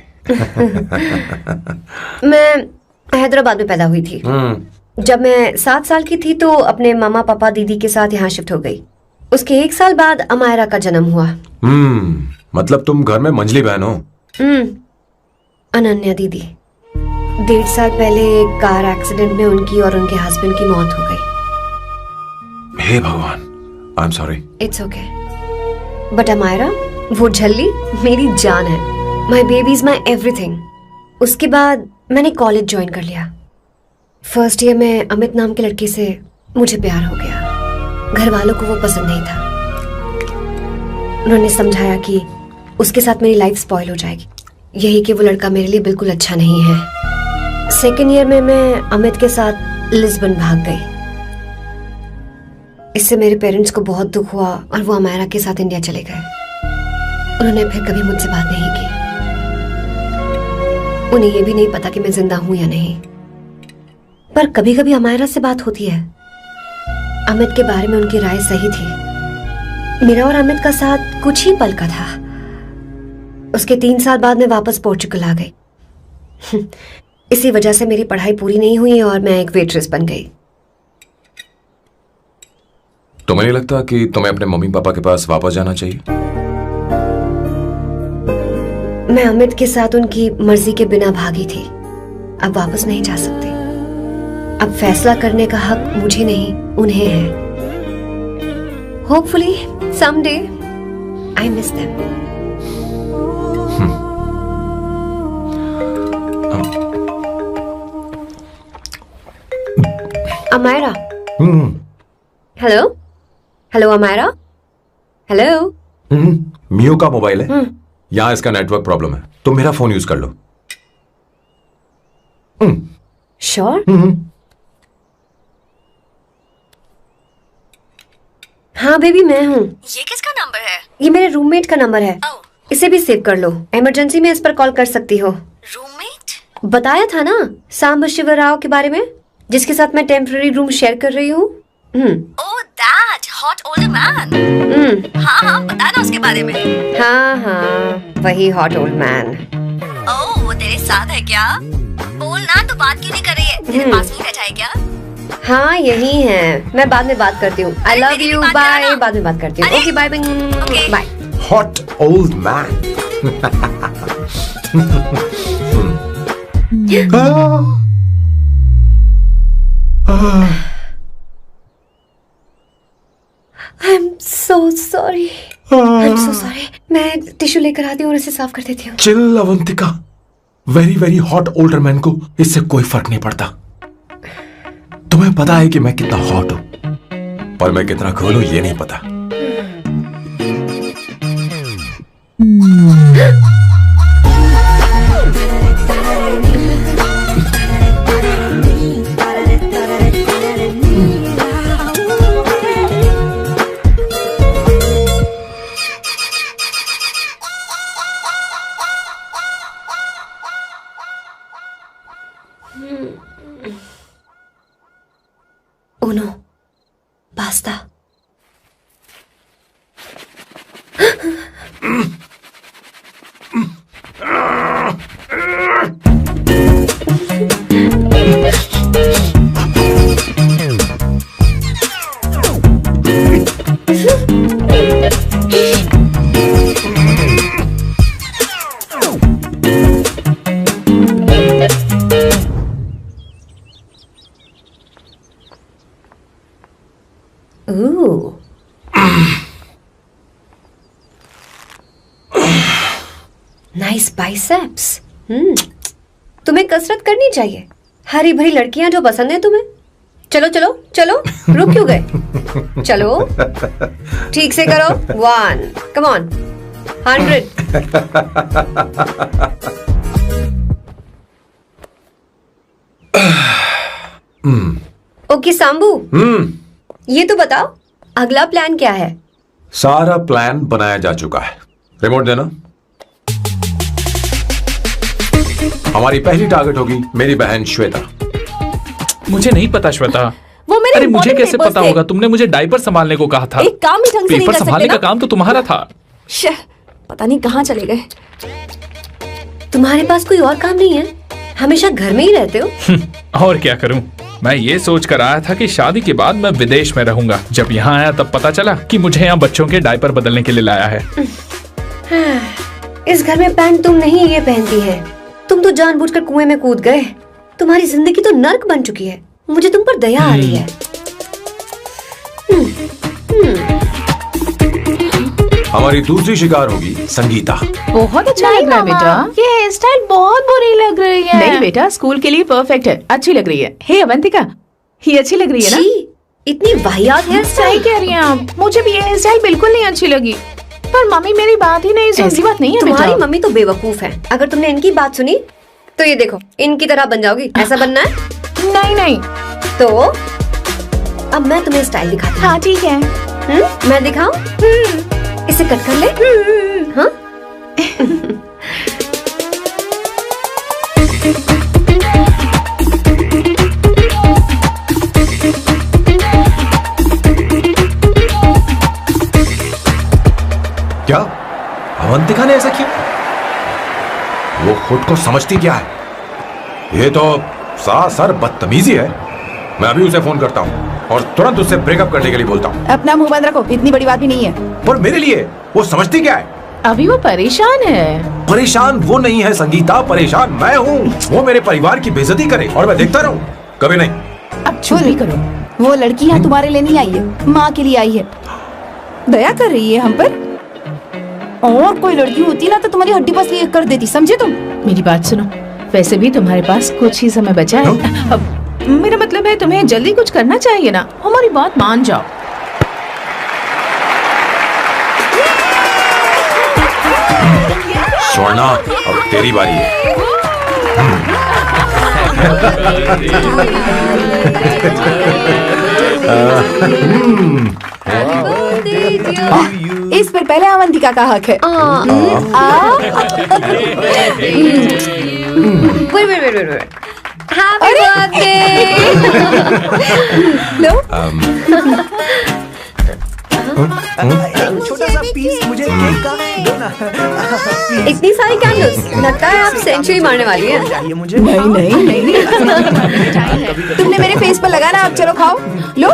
मैं हैदराबाद में पैदा हुई थी। जब मैं 7 साल की थी तो अपने मामा पापा दीदी के साथ यहाँ शिफ्ट हो गई। उसके 1 साल बाद अमायरा का जन्म हुआ।
मतलब तुम घर में मंझली बहन हो?
अनन्या दीदी। 1.5 साल पहले एक कार एक्सीडेंट में उनकी और उनके हस्बैंड की मौत हो गई।
हे भगवान, I am sorry.
It's okay. But Amaira, वो झल्ली मेरी जान है। My baby is my everything. उसके बाद मैंने कॉलेज ज्वाइन कर लिया। फर्स्ट ईयर में अमित नाम के लड़के से मुझे प्यार हो गया। घर वालों को वो पसंद नहीं था। उन्होंने समझाया कि उसके साथ मेरी लाइफ स्पॉइल हो जाएगी, यही कि वो लड़का मेरे लिए बिल्कुल अच्छा नहीं है। सेकेंड ईयर में मैं अमित के साथ लिस्बन भाग गई। इससे मेरे पेरेंट्स को बहुत दुख हुआ और वो अमायरा के साथ इंडिया चले गए। उन्होंने फिर कभी मुझसे बात नहीं की। उन्हें ये भी नहीं पता कि मैं जिंदा हूं या नहीं। पर कभी कभी अमायरा से बात होती है। अमित के बारे में उनकी राय सही थी। मेरा और अमित का साथ कुछ ही पल का था। उसके 3 साल बाद मैं वापस पोर्चुगल आ गई। इसी वजह से मेरी पढ़ाई पूरी नहीं हुई और मैं एक वेट्रेस बन गई।
तुम्हें नहीं लगता कि तुम्हें अपने मम्मी पापा के पास वापस जाना चाहिए?
मैं अमित के साथ उनकी मर्जी के बिना भागी थी। अब वापस नहीं जा सकती। अब फैसला करने का हक मुझे नहीं, उन्हें है। Hopefully someday I miss them. Amayra. Hello hello Amayra. Hello.
Miyo का मोबाइल है। यहाँ इसका नेटवर्क प्रॉब्लम है, तुम मेरा फोन यूज कर लो।
श्योर? हाँ बेबी, मैं हूँ।
ये किसका नंबर है?
ये मेरे रूममेट का नंबर है। इसे भी सेव कर लो। इमरजेंसी में इस पर कॉल कर सकती हो।
रूममेट?
बताया था ना सांब शिवराव के बारे में, जिसके साथ मैं टेम्पररी रूम शेयर कर रही हूँ।
Oh that hot old man. हाँ हाँ, बता ना उसके बारे में।
हाँ, वही हॉट ओल्ड मैन।
ओह, वो तेरे साथ है क्या? बोल ना, तो बात क्यों नहीं कर रही है? तेरे पास नहीं बैठा है क्या?
हाँ यही है। मैं बाद में बात करती हूँ। I love you, bye. बाद में बात करती हूँ। Okay bye bye.
Hot old man. I'm so sorry. I'm so sorry. मैं टिश्यू लेकर आती हूँ और इसे साफ कर देती हूँ। Chill Avantika, very very hot older man को इससे कोई फर्क नहीं पड़ता। तुम्हें पता है कि मैं कितना हॉट हूं, पर मैं कितना कूल हूं ये नहीं पता।
Uno, basta. Ooh. Nice biceps. तुम्हें कसरत करनी चाहिए। हरी भरी लड़कियां जो पसंद है तुम्हें। चलो चलो चलो, रुक क्यों गए? चलो ठीक से करो। 1, come on, 100. ओके सांबू, ये तो बताओ अगला प्लान क्या है?
सारा प्लान बनाया जा चुका है। रिमोट देना। हमारी पहली टारगेट होगी मेरी बहन श्वेता।
मुझे नहीं पता श्वेता।
वो मेरे
अरे मुझे
important
कैसे
papers
पता
थे।
होगा? तुमने मुझे डायपर संभालने को कहा था।
एक काम भी ढंग से नहीं
पेपर
कर सकते
संभालने
ना?
का काम तो तुम्हारा था।
शह, पता नहीं कहाँ चले गए।
तुम्हारे पास कोई और काम नहीं है? हमेशा घर में ही रहते हो।
और क्या करूं? मैं ये सोच कर आया था कि शादी के बाद मैं विदेश में रहूंगा। जब यहाँ आया तब पता चला कि मुझे यहाँ बच्चों के डायपर बदलने के लिए लाया है।
इस घर में पैंट तुम नहीं ये पहनती है। तुम तो जानबूझकर कुएं में कूद गए। तुम्हारी जिंदगी तो नर्क बन चुकी है। मुझे तुम पर दया आ रही है।
हमारी दूसरी शिकार होगी संगीता।
बहुत अच्छा लग रहा है बेटा। ये हेयर स्टाइल बहुत बुरी लग रही है। नहीं बेटा, स्कूल के लिए परफेक्ट है, अच्छी लग रही है। हे अवंतिका, ये अच्छी लग रही है ना?
इतनी वाहियात हेयर
सही कह रही हैं आप। मुझे भी ये हेयर स्टाइल बिल्कुल नहीं अच्छी लगी। पर मम्मी मेरी बात ही नहीं सुनती।
ऐसी बात नहीं है। तुम्हारी मम्मी तो बेवकूफ है। अगर तुमने इनकी बात सुनी तो ये देखो इनकी तरह बन जाओगी। ऐसा बनना है?
नहीं नहीं।
तो अब मैं तुम्हें स्टाइल दिखाती हूँ।
हाँ ठीक है।
मैं दिखाऊं? इसे कट कर ले। हाँ?
क्या अवंतिका ने ऐसा किया? वो खुद को समझती क्या है? ये तो सरासर बदतमीजी है। मैं अभी उसे फोन करता हूँ और तुरंत उससे ब्रेकअप करने के लिए बोलता हूँ।
अपना मुंह बंद रखो, इतनी बड़ी बात भी नहीं है।
पर मेरे लिए वो समझती क्या है?
अभी वो परेशान है।
परेशान वो नहीं है संगीता, परेशान मैं हूँ। वो मेरे परिवार की बेइज्जती करे और मैं देखता रहूँ? कभी नहीं।
अब चुप ही करो।
वो लड़की यहाँ तुम्हारे लिए नहीं आई है, माँ के लिए आई है। दया कर रही है हम पर। और कोई लड़की होती ना तो तुम्हारी हड्डी पसली कर देती, समझे तुम?
मेरी बात सुनो, वैसे भी तुम्हारे पास कुछ ही समय बचा है। अब मेरा मतलब है तुम्हें जल्दी कुछ करना चाहिए ना। हमारी बात मान जाओ।
स्वर्णा, अब तेरी बारी है।
इस पर पहले अवंतिका का हक है।
wait. Happy birthday!
लो।
छोटा सा पीस मुझे केक का दो ना।
इतनी सारी कैंडल्स, लगता है आप सेंचुरी मारने वाली है।
नहीं। तुमने मेरे फेस पर लगाना, आप चलो खाओ। लो।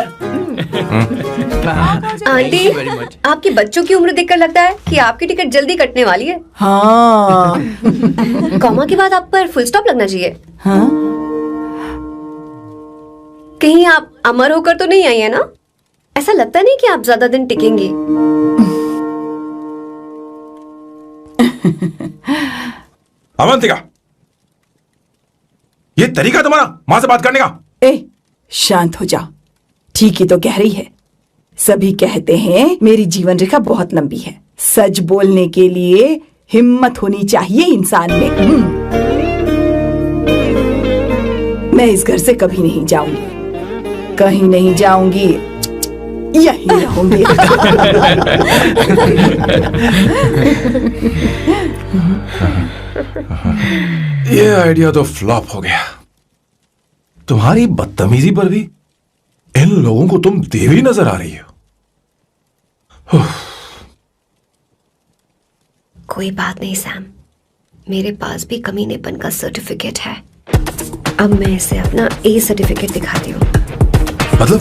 आंटी, आपके बच्चों की उम्र देखकर लगता है कि आपकी टिकट जल्दी कटने वाली है।
हाँ।
कॉमा के बाद आप पर फुल स्टॉप लगना चाहिए।
हाँ?
कहीं आप अमर होकर तो नहीं आई है ना? ऐसा लगता नहीं कि आप ज्यादा दिन टिकेंगी।
अवंतिका, ये तरीका तुम्हारा मां से बात करने का?
शांत हो जाओ। ठीक ही तो कह रही है। सभी कहते हैं मेरी जीवन रेखा बहुत लंबी है। सच बोलने के लिए हिम्मत होनी चाहिए इंसान में। मैं इस घर से कभी नहीं जाऊंगी, कहीं नहीं जाऊंगी, यही रहूंगी।
ये आइडिया तो फ्लॉप हो गया। तुम्हारी बदतमीजी पर भी इन लोगों को तुम देवी नजर आ रही हो।
कोई बात नहीं सैम, मेरे पास भी कमीनेपन का सर्टिफिकेट है। अब मैं इसे अपना ए सर्टिफिकेट दिखाती हूँ।
मतलब?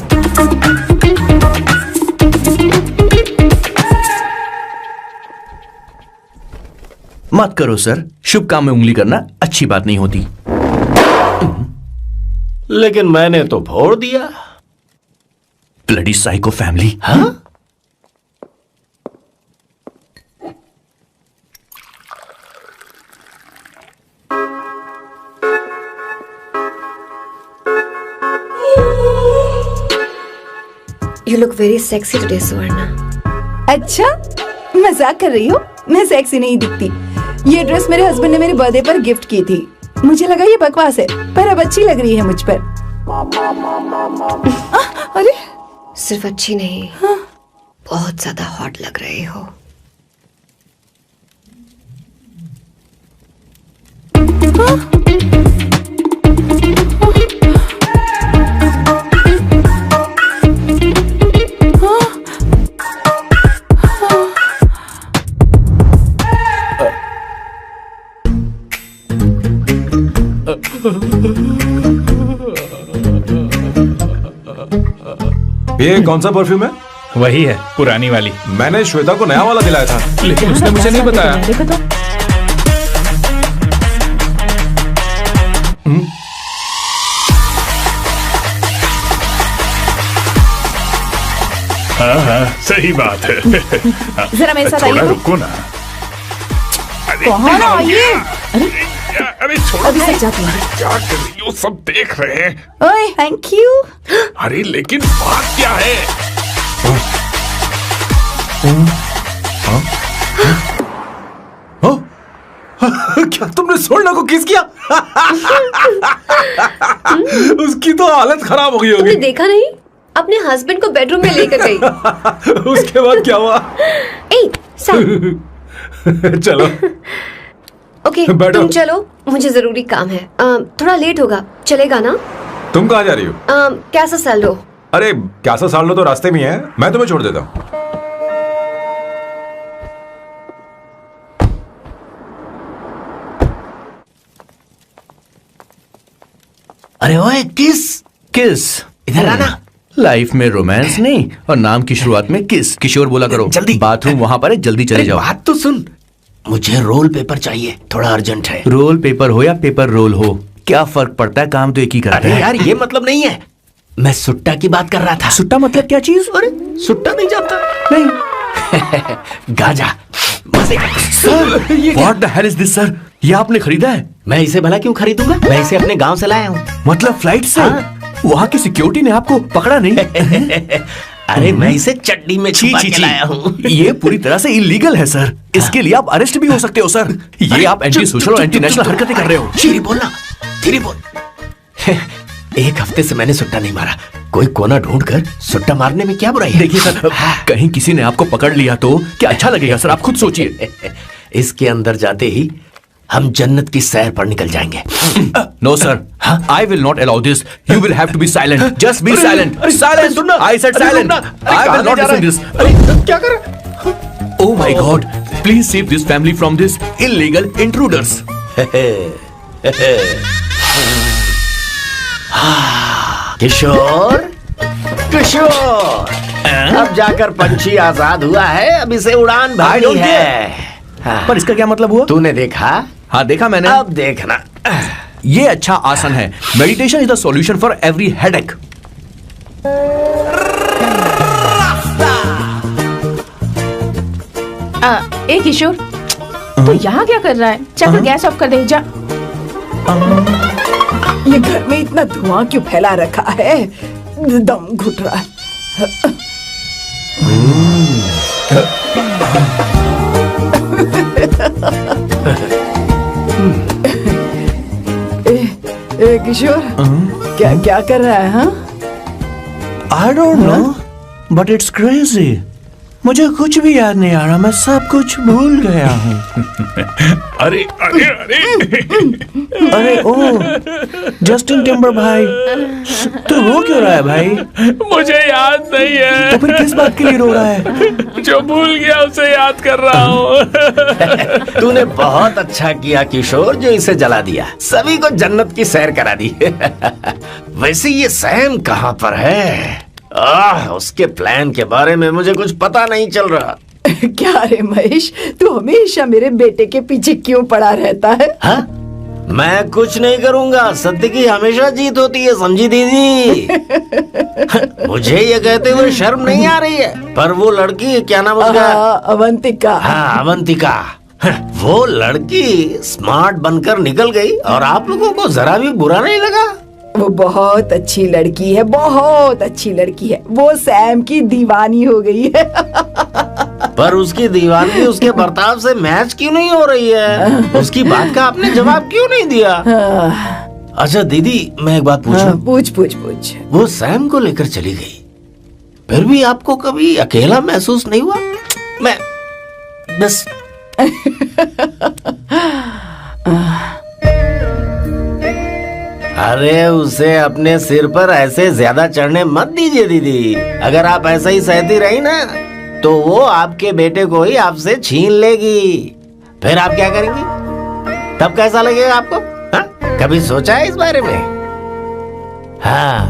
मत करो सर, शुभ काम में उंगली करना अच्छी बात नहीं होती।
लेकिन मैंने तो भोर दिया।
Bloody psycho family.
हाँ?
You look very sexy today, सुवर्णा।
अच्छा, मजाक कर रही हो? मैं सेक्सी नहीं दिखती। ये ड्रेस मेरे हस्बैंड ने मेरे बर्थडे पर गिफ्ट की थी। मुझे लगा ये बकवास है, पर अब अच्छी लग रही है मुझ पर। अरे,
सिर्फ अच्छी नहीं, बहुत ज्यादा हॉट लग रहे हो।
ये कौन सा परफ्यूम है?
वही है, पुरानी वाली।
मैंने श्वेता को नया वाला दिलाया था,
लेकिन उसने मुझे नहीं बताया।
देखो तो।
हाँ, सही बात है।
जरा मेरे साथ
थोड़ा
आइए।
रुको ना।
कहाँ ना आइए?
अरे छोड़ो,
अभी से जाती हूँ।
क्या कर रही हो? सब देख रहे हैं।
ओए थैंक यू।
अरे लेकिन बात क्या है?
क्या तुमने सोना को किस किया? उसकी तो हालत खराब हो गई
तुमने
होगी।
देखा नहीं? अपने हस्बैंड को बेडरूम में लेकर गई।
उसके बाद क्या हुआ?
ए, सर।
चलो
ओके,
बैठो।
तुम चलो, मुझे जरूरी काम है। थोड़ा लेट होगा, चलेगा ना?
तुम कहाँ जा रही हो?
कैसा सैल्डो?
अरे कैसा साल लो तो रास्ते में ही है, मैं तुम्हें छोड़ देता हूँ।
अरे ओए किस
किस
इधर आना।
लाइफ में रोमांस नहीं और नाम की शुरुआत में किस। किशोर बोला करो।
जल्दी।
बाथरूम वहां पर है, जल्दी चले
अरे
जाओ।
बात तो सुन, मुझे रोल पेपर चाहिए, थोड़ा अर्जेंट है।
रोल पेपर हो या पेपर रोल हो, क्या फर्क पड़ता है, काम तो एक ही करता
अरे
है।
यार ये मतलब नहीं है, मैं सुट्टा की बात कर रहा था।
सुट्टा मतलब क्या चीज?
अरे सुट्टा नहीं जानता?
नहीं।
गांजा मजे का।
Sir, what the hell is this sir? ये आपने खरीदा है?
मैं इसे भला क्यों खरीदूंगा? मैं इसे अपने गांव से लाया हूँ।
मतलब फ्लाइट से? वहाँ की सिक्योरिटी ने आपको पकड़ा नहीं?
अरे मैं इसे चड्डी में छुपा के लाया हूँ।
ये पूरी तरह से इलीगल है सर। इसके लिए आप अरेस्ट भी हो सकते हो सर। ये आप एंटी सोशल और एंटी नेशनल हरकतें कर रहे हो।
धीरे बोलना, धीरे बोल। एक हफ्ते से मैंने सुट्टा नहीं मारा, कोई कोना ढूंढकर सुट्टा मारने में क्या बुराई है?
देखिए सर, कहीं किसी ने आपको पकड़ लिया तो क्या अच्छा लगेगा सर? आप खुद सोचिए।
इसके अंदर जाते ही हम जन्नत की सैर पर निकल जाएंगे।
No sir, I will not allow this. You will have to be silent. Just be silent. Silent. I said silent. I will not listen this.
क्या कर रहा?
Oh my God! Please save this family from this illegal intruders.
किशोर, किशोर, अब जाकर पंछी आजाद हुआ है, अब इसे उड़ान भरनी है।
पर इसका क्या मतलब हुआ?
तूने देखा?
हाँ देखा मैंने।
अब देखना।
ये अच्छा आसन है। Meditation is the solution for every headache.
ए किशोर, तू यहाँ क्या कर रहा है? चल गैस ऑफ कर दे जा।
ये घर में इतना धुआं क्यों फैला रखा है? दम घुट रहा है। ए किशोर, क्या क्या कर रहा है? हाँ,
I don't know, but it's crazy. मुझे कुछ भी याद नहीं आ रहा, मैं सब कुछ भूल गया हूँ।
अरे अरे अरे
अरे ओ, जस्टिन टिम्बर भाई, तो रो क्यों रहा है भाई?
मुझे याद नहीं है।
तो फिर किस बात के लिए रो रहा है?
जो भूल गया उसे याद कर रहा हूँ।
तूने बहुत अच्छा किया किशोर, जो इसे जला दिया, सभी को जन्नत की सैर करा दी। वैसे ये सैम कहाँ पर है? उसके प्लान के बारे में मुझे कुछ पता नहीं चल रहा।
क्या रे महेश, तू हमेशा मेरे बेटे के पीछे क्यों पड़ा रहता है?
हा? मैं कुछ नहीं करूंगा, सत्य की हमेशा जीत होती है, समझी दीदी? मुझे ये कहते हुए शर्म नहीं आ रही है, पर वो लड़की, क्या नाम उसका?
अवंतिका।
हाँ अवंतिका, वो लड़की स्मार्ट बनकर निकल गई और आप लोगों को जरा भी बुरा नहीं लगा?
वो बहुत अच्छी लड़की है, बहुत अच्छी लड़की है। वो सैम की दीवानी हो गई है।
पर उसकी दीवानी उसके बर्ताव से मैच क्यों नहीं हो रही है? उसकी बात का आपने जवाब क्यों नहीं दिया? अच्छा दीदी, मैं एक बात पूछूं?
पूछ पूछ पूछ।
वो सैम को लेकर चली गई, फिर भी आपको कभी अकेला महसूस नहीं हुआ? मैं बस अरे उसे अपने सिर पर ऐसे ज्यादा चढ़ने मत दीजिए दीदी। अगर आप ऐसा ही सहती रही ना, तो वो आपके बेटे को ही आपसे छीन लेगी। फिर आप क्या करेंगी? तब कैसा लगेगा आपको? कभी सोचा है इस बारे में? हाँ।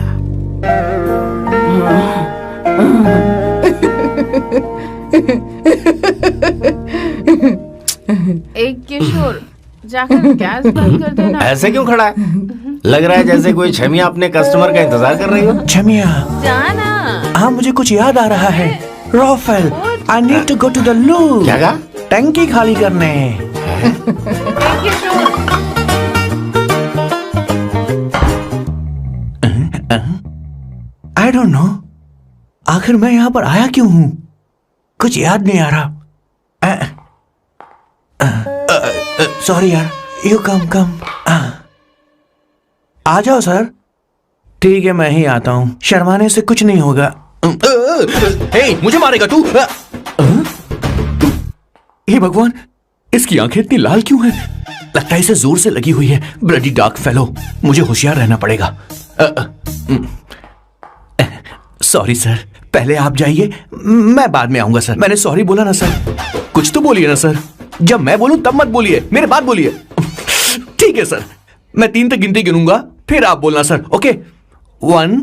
एक किशोर जाकर गैस बंद कर देना।
ऐसे क्यों खड़ा है? लग रहा है जैसे कोई छमिया अपने कस्टमर का इंतजार कर रही हो।
छमिया,
जाना।
हाँ मुझे कुछ याद आ रहा है। Rafael, I need to go to the loo.
क्या कहा?
टंकी खाली करने।
एक किशोर।
आई डोंट नो, आखिर मैं यहाँ पर आया क्यों हूँ? कुछ याद नहीं आ रहा। सॉरी यार, यू कम। आ जाओ सर। ठीक है, मैं ही आता हूँ, शर्माने से कुछ नहीं होगा।
हे, मुझे मारेगा तू? हे भगवान, इसकी आंखें इतनी लाल क्यों हैं? लगता है इसे जोर से लगी हुई है। ब्लडी डार्क फेलो, मुझे होशियार रहना पड़ेगा। सॉरी सर, पहले आप जाइए, मैं बाद में आऊंगा सर। मैंने सॉरी बोला ना सर। कुछ तो बोलिए ना सर। जब मैं बोलूं तब मत बोलिए, मेरे बाद बोलिए। ठीक है सर, मैं 3 तक गिनती गिनूंगा, फिर आप बोलना सर। ओके, 1।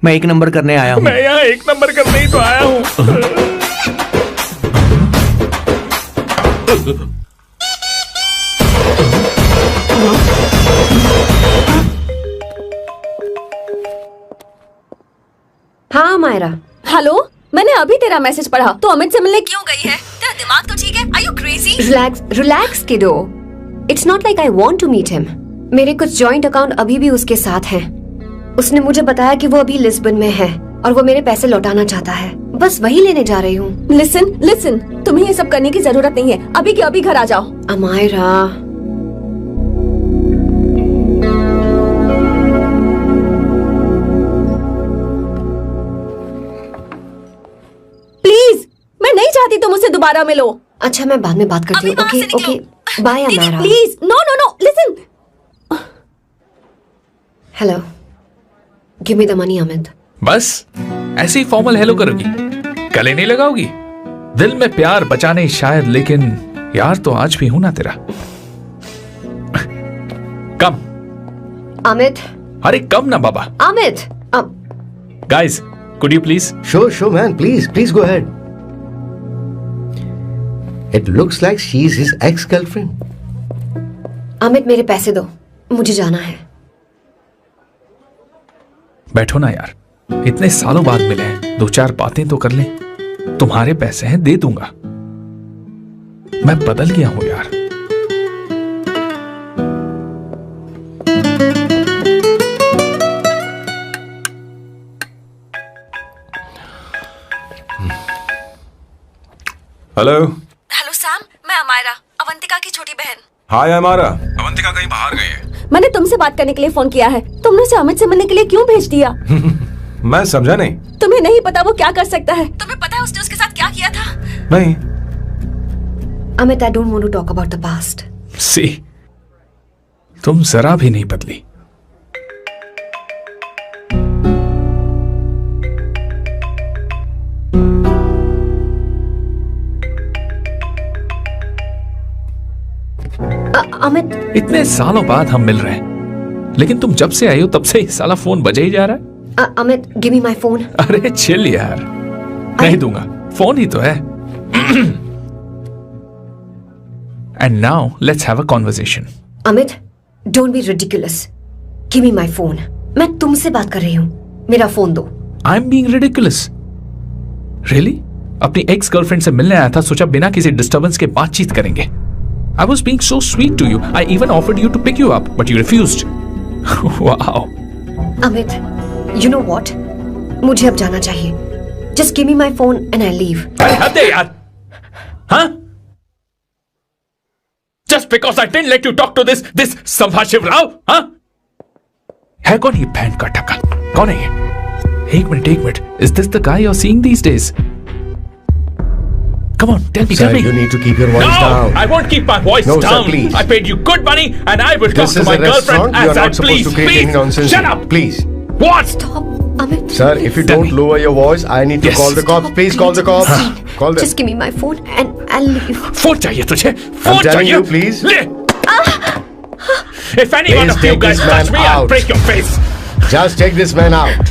मैं 1 नंबर करने आया हूं।
मैं यहाँ 1 नंबर करने ही तो आया हूँ।
हाँ मायरा।
हेलो, मैंने अभी तेरा मैसेज पढ़ा। तो अमित से मिलने क्यों गई है? तेरा दिमाग तो ठीक है? Are you crazy?
Relax kiddo. It's not like I want to meet him. मेरे कुछ जॉइंट अकाउंट अभी भी उसके साथ हैं। उसने मुझे बताया कि वो अभी लिस्बन में है और वो मेरे पैसे लौटाना चाहता है। बस वही लेने जा रही हूँ।
लिसन, तुम्हें ये सब करने की जरूरत नहीं है। अभी के अभी घर आ जाओ।
अमायरा,
प्लीज, मैं नहीं चाहती तुम मुझसे दोबारा मिलो।
अच्छा, मैं बाद में बात करती हूँ। Okay, bye Amaira.
Please, no, listen.
Hello, give me the money Amit.
बस ऐसे ही फॉर्मल हेलो करोगी, गले नहीं लगाओगी? दिल में प्यार बचा नहीं शायद, लेकिन यार तो आज भी हूं ना तेरा। कम
अमित।
अरे कम ना बाबा।
Amit,
guys, could you please?
Sure, man. Please go ahead. It looks like she's his ex-girlfriend.
Amit, मेरे पैसे दो, मुझे जाना है।
बैठो ना यार, इतने सालों बाद मिले हैं, 2-4 बातें तो कर लें। तुम्हारे पैसे हैं, दे दूंगा। मैं बदल गया हूं यार।
हेलो
सैम, मैं अमायरा, अवंतिका की छोटी बहन।
हाय अमायरा। अवंतिका कहीं बाहर गई है।
मैंने तुमसे बात करने के लिए फोन किया है। तुमने उसे अमित से मिलने के लिए क्यों भेज दिया?
मैं समझा नहीं।
तुम्हें नहीं पता वो क्या कर सकता है? तुम्हें पता है उसने उसके साथ क्या किया था?
नहीं।
Amit, I don't want to talk about the past.
See, तुम जरा भी नहीं बदली।
अमित,
इतने सालों बाद हम मिल रहे हैं, लेकिन तुम जब से आई हो तब से ही साला फोन बजे ही जा रहा है।
Amit, give me my phone.
अरे चिल यार, नहीं दूंगा, फोन ही तो है। And now let's have a conversation.
Amit, don't be ridiculous. Give me my phone. मैं तुमसे बात कर रही हूँ, मेरा फोन दो।
I am being ridiculous? Really? अपनी एक्स गर्लफ्रेंड से मिलने आया था, सोचा बिना किसी डिस्टर्बेंस के बातचीत करेंगे। I was being so sweet to you. I even offered you to pick you up, but you refused. Wow.
Amit, you know what? मुझे अब जाना चाहिए. Just give me my phone and I'll leave.
अरे हद है यार. हाँ? Just because I didn't let you talk to this संभाशिव Rao, हाँ? है कौन ये बहन का टक्का? कौन है ये? एक minute. Is this the guy you're seeing these days? Come on, tell me.
Sir, you need to keep your voice down.
No, I won't keep my voice
No,
down.
sir, please.
I paid you good money, and I will talk
This
to
is
my
a restaurant.
girlfriend
You
as
are
I
not supposed
please.
to create any nonsense.
Shut up.
Please.
What?
Stop. Amit.
Sir, if you don't lower your voice, I need to
Yes.
call the cops. Please call the cops. Call them.
Just give me my phone and I'll leave.
Phone चाहिए तुझे?
I'm
phone
telling
चाहिए?
you, please.
ले! If any one
Please
of you
take
guys
this
touch
man
me, I'll
out.
break your face.
Just take this man out.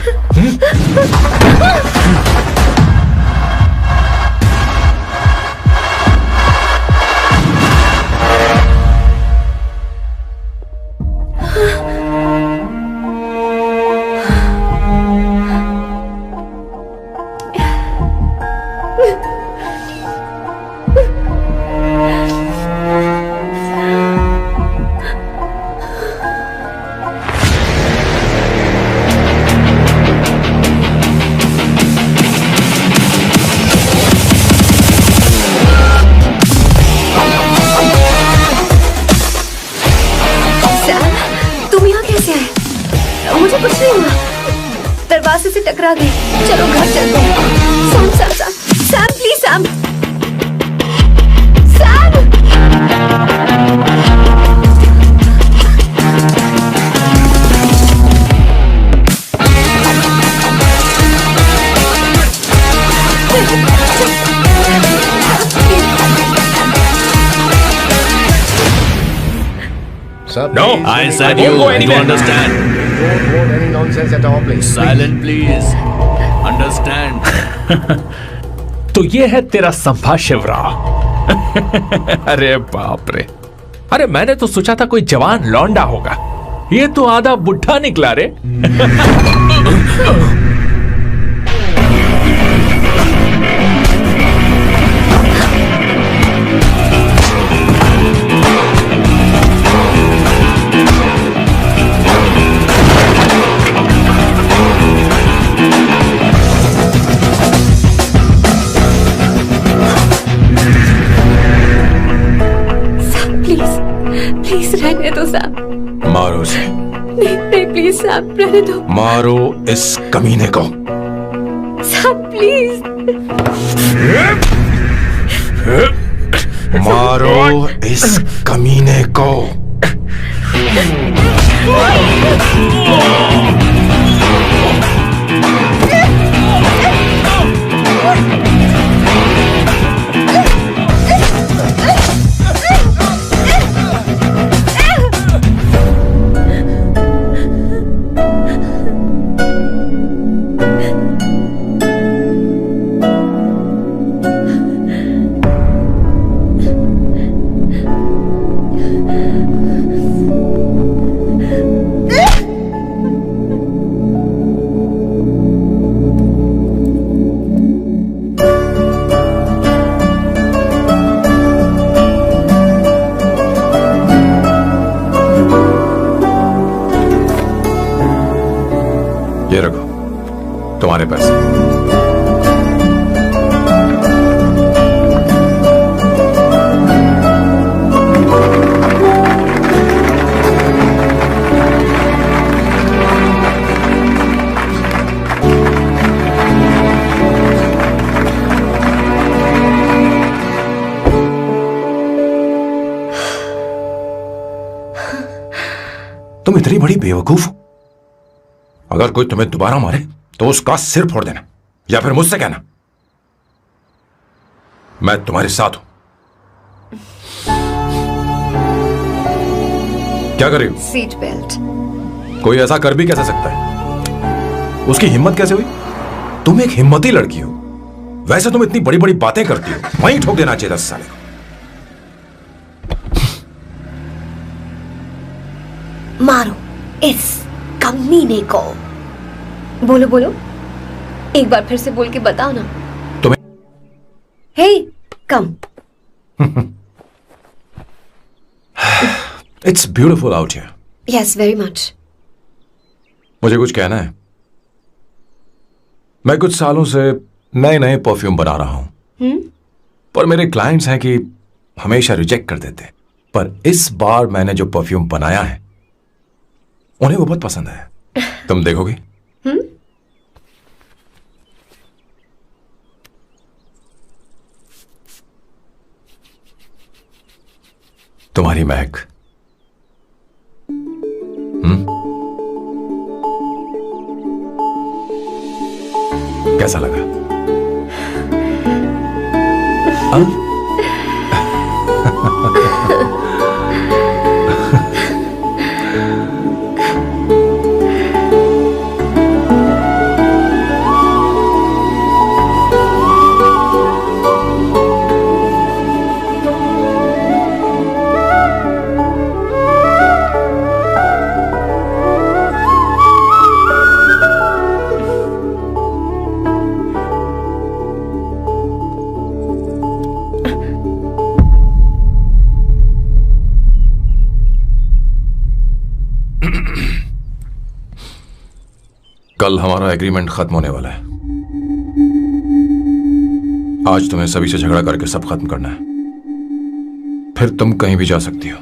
Sam, तुम यहाँ कैसे आए? मुझे कुछ नहीं हुआ। दरवाजे से टकरा गई। चलो घर चलते हैं। Sam, Sam, Sam, Sam, please Sam. Sam!
Sir,
No,
please,
I
please,
said
I
you,
won't go
you
anywhere.
understand.
don't want any nonsense at all, please.
Silent, please. Understand.
तो ये है तेरा संभा शिवराव। अरे बाप रे, अरे मैंने तो सोचा था कोई जवान लौंडा होगा, ये तो आधा बुढ़ा निकला रे।
प्लीज, प्लीज रहने दो सैम।
मारो उसे,
नहीं, नहीं, प्लीज सैम, रहने दो।
मारो इस कमीने को।
Sam, please.
मारो इस कमीने को। ये रखो तुम्हारे पैसे। तुम इतनी बड़ी बेवकूफ हो। अगर कोई तुम्हें दोबारा मारे तो उसका सिर फोड़ देना, या फिर मुझसे कहना मैं तुम्हारे साथ हूं। क्या कर रही हो?
Seat belt.
कोई ऐसा कर भी कैसे सकता है? उसकी हिम्मत कैसे हुई? तुम एक हिम्मती लड़की हो, वैसे तुम इतनी बड़ी बड़ी बातें करती हो, वहीं ठोक देना चाहिए 10 साल।
मारो इस कमीने को। बोलो बोलो, एक बार फिर से बोल के बताओ ना।
तुम्हें
hey come.
It's beautiful out here.
Yes, very much.
मुझे कुछ कहना है। मैं कुछ सालों से नए नए परफ्यूम बना रहा हूं, पर मेरे क्लाइंट्स हैं कि हमेशा रिजेक्ट कर देते हैं। पर इस बार मैंने जो परफ्यूम बनाया है उन्हें वो बहुत पसंद है। तुम देखोगी? तुम्हारी महक। कैसा लगा? कल हमारा एग्रीमेंट खत्म होने वाला है। आज तुम्हें सभी से झगड़ा करके सब खत्म करना है, फिर तुम कहीं भी जा सकती हो।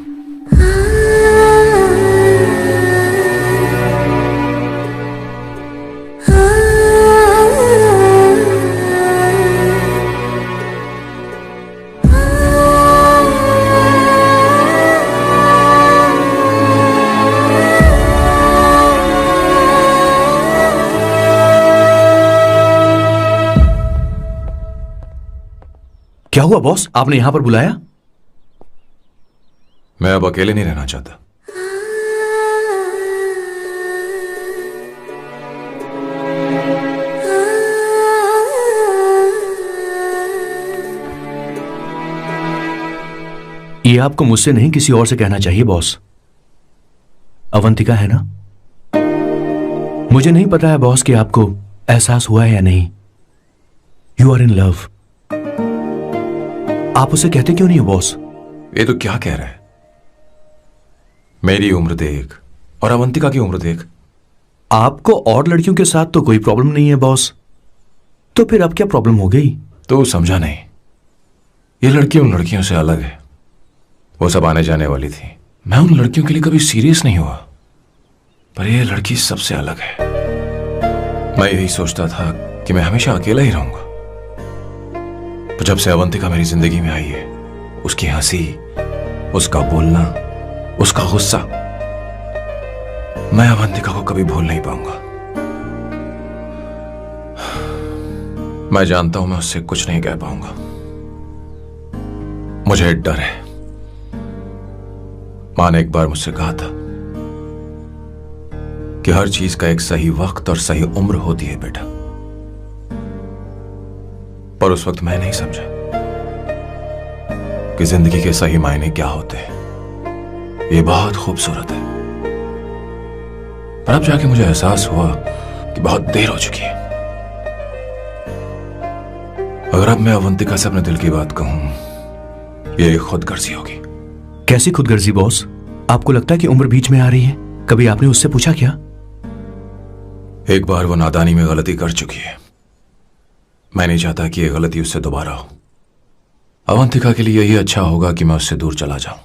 क्या हुआ बॉस, आपने यहां पर बुलाया?
मैं अब अकेले नहीं रहना चाहता।
ये आपको मुझसे नहीं किसी और से कहना चाहिए बॉस। अवंतिका है ना? मुझे नहीं पता है बॉस कि आपको एहसास हुआ है या नहीं। You are in love. आप उसे कहते क्यों नहीं हो बॉस?
ये तो क्या कह रहा है? मेरी उम्र देख और अवंतिका की उम्र देख।
आपको और लड़कियों के साथ तो कोई प्रॉब्लम नहीं है बॉस, तो फिर अब क्या प्रॉब्लम हो गई?
तो समझा नहीं, ये लड़की उन लड़कियों से अलग है। वो सब आने जाने वाली थी, मैं उन लड़कियों के लिए कभी सीरियस नहीं हुआ, पर ये लड़की सबसे अलग है। मैं यही सोचता था कि मैं हमेशा अकेला ही रहूंगा, तो जब से अवंतिका मेरी जिंदगी में आई है, उसकी हंसी, उसका बोलना, उसका गुस्सा, मैं अवंतिका को कभी भूल नहीं पाऊंगा। मैं जानता हूं मैं उससे कुछ नहीं कह पाऊंगा। मुझे डर है। मां ने एक बार मुझसे कहा था कि हर चीज का एक सही वक्त और सही उम्र होती है बेटा, पर उस वक्त मैं नहीं समझा कि जिंदगी के सही मायने क्या होते हैं। ये बहुत खूबसूरत है, पर अब जाके मुझे एहसास हुआ कि बहुत देर हो चुकी है। अगर अब मैं अवंतिका से अपने दिल की बात कहूं, ये खुदगर्जी होगी।
कैसी खुदगर्जी बॉस? आपको लगता है कि उम्र बीच में आ रही है? कभी आपने उससे पूछा क्या?
एक बार वो नादानी में गलती कर चुकी है। मैं नहीं चाहता कि ये गलती उससे दोबारा हो। अवंतिका के लिए यही अच्छा होगा कि मैं उससे दूर चला जाऊं,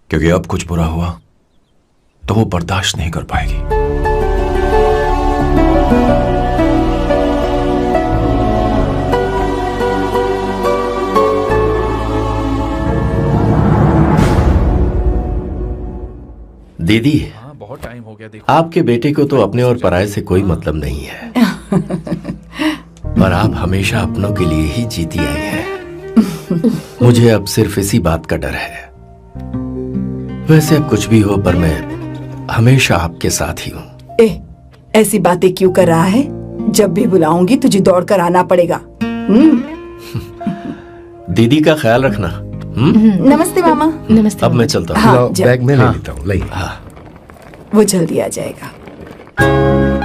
क्योंकि अब कुछ बुरा हुआ तो वो बर्दाश्त नहीं कर पाएगी।
दीदी,
बहुत टाइम हो गया। देखो,
आपके बेटे को तो अपने और पराये से कोई मतलब नहीं है, पर आप हमेशा अपनों के लिए ही जीती आई हैं। मुझे अब सिर्फ इसी बात का डर है। वैसे अब कुछ भी हो, पर मैं हमेशा आपके साथ ही हूँ।
ऐसी बातें क्यों कर रहा है? जब भी बुलाऊंगी तुझे दौड़कर आना पड़ेगा।
दीदी का ख्याल रखना।
नमस्ते मामा।
नमस्ते।
अब मैं चलता हूँ।
हाँ,
बैग में ले लेता हूँ।
हाँ,
वो जल्दी आ जाएगा।